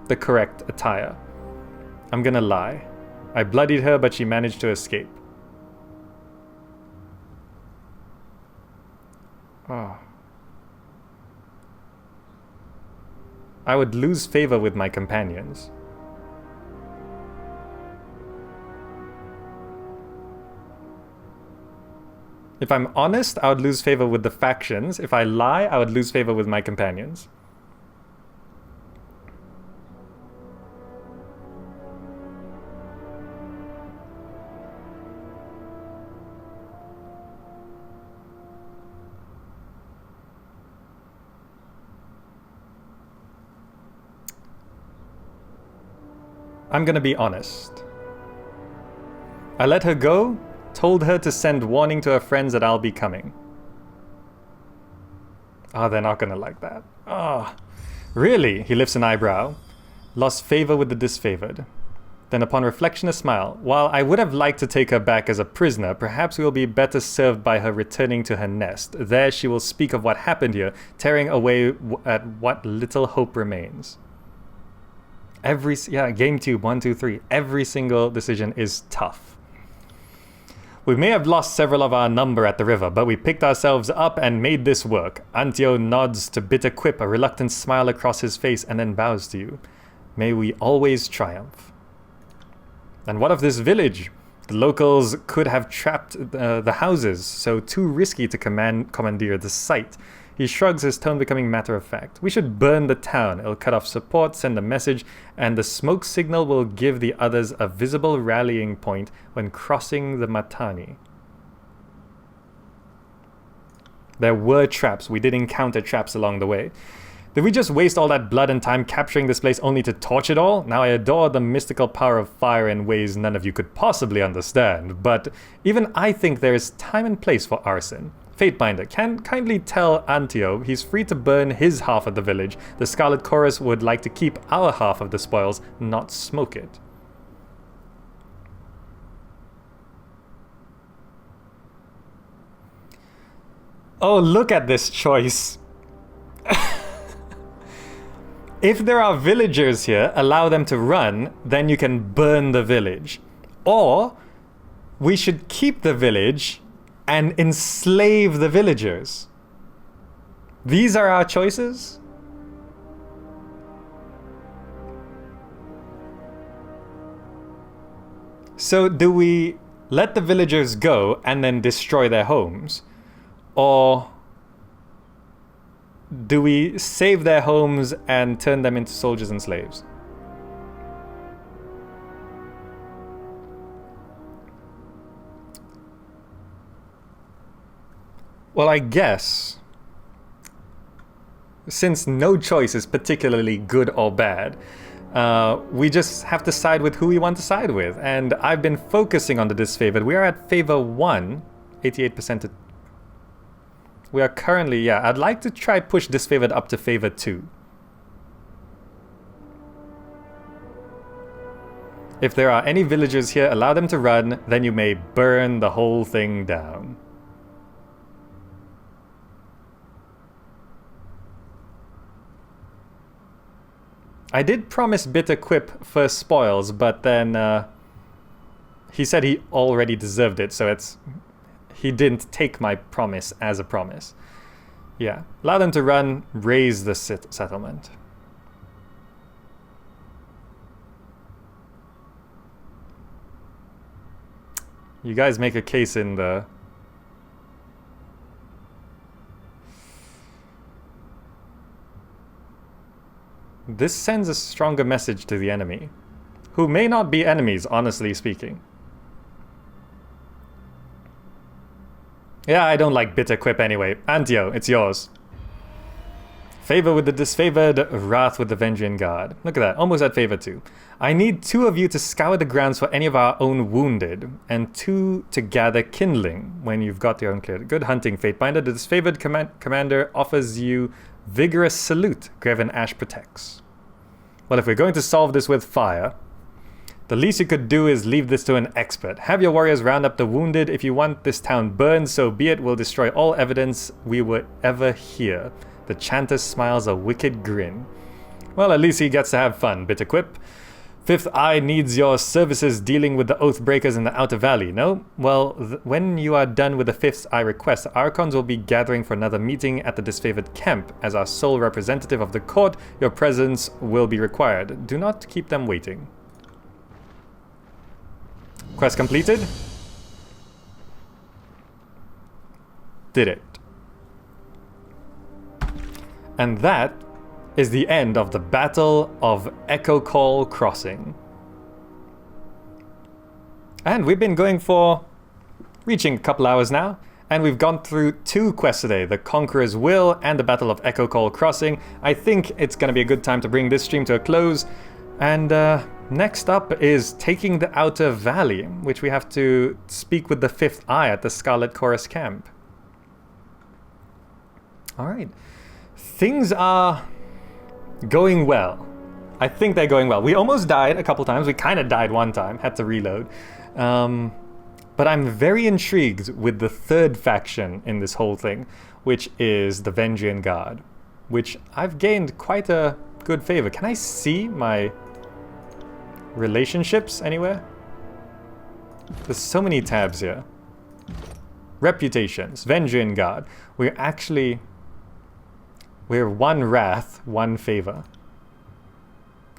the correct attire. I'm gonna lie. I bloodied her, but she managed to escape. Oh. I would lose favor with my companions. If I'm honest, I would lose favor with the factions. If I lie, I would lose favor with my companions. I'm gonna be honest. I let her go, told her to send warning to her friends that I'll be coming. Oh, they're not gonna like that. Oh, really? He lifts an eyebrow. Lost favor with the disfavored. Then upon reflection a smile. While I would have liked to take her back as a prisoner, perhaps we will be better served by her returning to her nest. There she will speak of what happened here, tearing away at what little hope remains. GameTube 1, 2, 3. Every single decision is tough. We may have lost several of our number at the river, but we picked ourselves up and made this work. Antio nods to bitter quip, a reluctant smile across his face, and then bows to you. May we always triumph. And what of this village? The locals could have trapped the houses, so too risky to commandeer the site. He shrugs, his tone becoming matter of fact. We should burn the town. It'll cut off support, send a message, and the smoke signal will give the others a visible rallying point when crossing the Matani. There were traps. We did encounter traps along the way. Did we just waste all that blood and time capturing this place only to torch it all? Now I adore the mystical power of fire in ways none of you could possibly understand, but even I think there is time and place for arson. Fatebinder, can kindly tell Antio he's free to burn his half of the village. The Scarlet Chorus would like to keep our half of the spoils, not smoke it. Oh, look at this choice. If there are villagers here, allow them to run, then you can burn the village. Or we should keep the village and enslave the villagers. These are our choices? So do we let the villagers go and then destroy their homes? Or do we save their homes and turn them into soldiers and slaves? Well, I guess, since no choice is particularly good or bad, we just have to side with who we want to side with. And I've been focusing on the disfavored. We are at favor 1, 88% to... We are currently, I'd like to try push disfavored up to favor 2. If there are any villagers here, allow them to run, then you may burn the whole thing down. I did promise Bitter Quip first spoils, but then he said he already deserved it, so he didn't take my promise as a promise. Yeah, allow them to run, raise the settlement. You guys make a case in the... This sends a stronger message to the enemy, who may not be enemies, honestly speaking. Yeah, I don't like Bitter Quip anyway. Antio, it's yours. Favor with the disfavored, wrath with the Vendrian Guard. Look at that, almost at favor 2. I need 2 of you to scour the grounds for any of our own wounded, and 2 to gather kindling when you've got your own cleared. Good hunting, Fatebinder. The disfavored commander offers you vigorous salute. Greven Ash protects. Well, if we're going to solve this with fire, the least you could do is leave this to an expert. Have your warriors round up the wounded. If you want this town burned, so be it. We'll destroy all evidence we were ever here. The chanter smiles a wicked grin. Well, at least he gets to have fun, Bitter Quip. Fifth Eye needs your services dealing with the Oathbreakers in the Outer Valley, no? Well, when you are done with the Fifth Eye request, the Archons will be gathering for another meeting at the disfavored camp. As our sole representative of the court, your presence will be required. Do not keep them waiting. Quest completed. Did it. And that is the end of the Battle of Echocall Crossing. And we've been going for reaching a couple hours now, and we've gone through 2 quests today, the Conqueror's Will and the Battle of Echocall Crossing. I think it's going to be a good time to bring this stream to a close, and Next up is taking the Outer Valley, which we have to speak with the Fifth Eye at the Scarlet Chorus camp. Alright. Things are going well. I think they're going well. We almost died a couple times. We kind of died one time. Had to reload. But I'm very intrigued with the third faction in this whole thing, which is the Vendrian Guard, which I've gained quite a good favor. Can I see my relationships anywhere? There's so many tabs here. Reputations, Vendrian Guard. We're one wrath, one favor.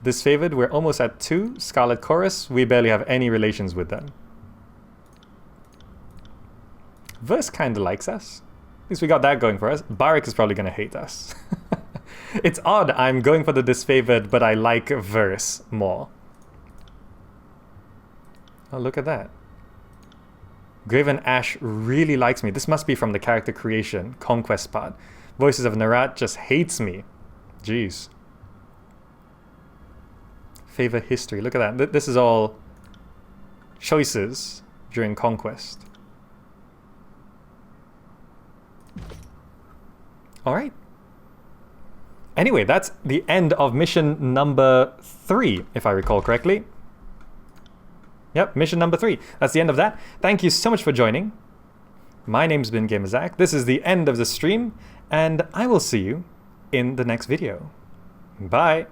This favored, we're almost at 2. Scarlet Chorus, we barely have any relations with them. Verse kinda likes us. At least we got that going for us. Barik is probably gonna hate us. It's odd, I'm going for the disfavored, but I like Verse more. Oh, look at that. Graven Ash really likes me. This must be from the character creation, conquest part. Voices of Narat just hates me. Jeez. Favor history. Look at that. This is all choices during conquest. Alright. Anyway, that's the end of mission number 3, if I recall correctly. Yep, mission number 3. That's the end of that. Thank you so much for joining. My name's been GamerZach. This is the end of the stream, and I will see you in the next video. Bye!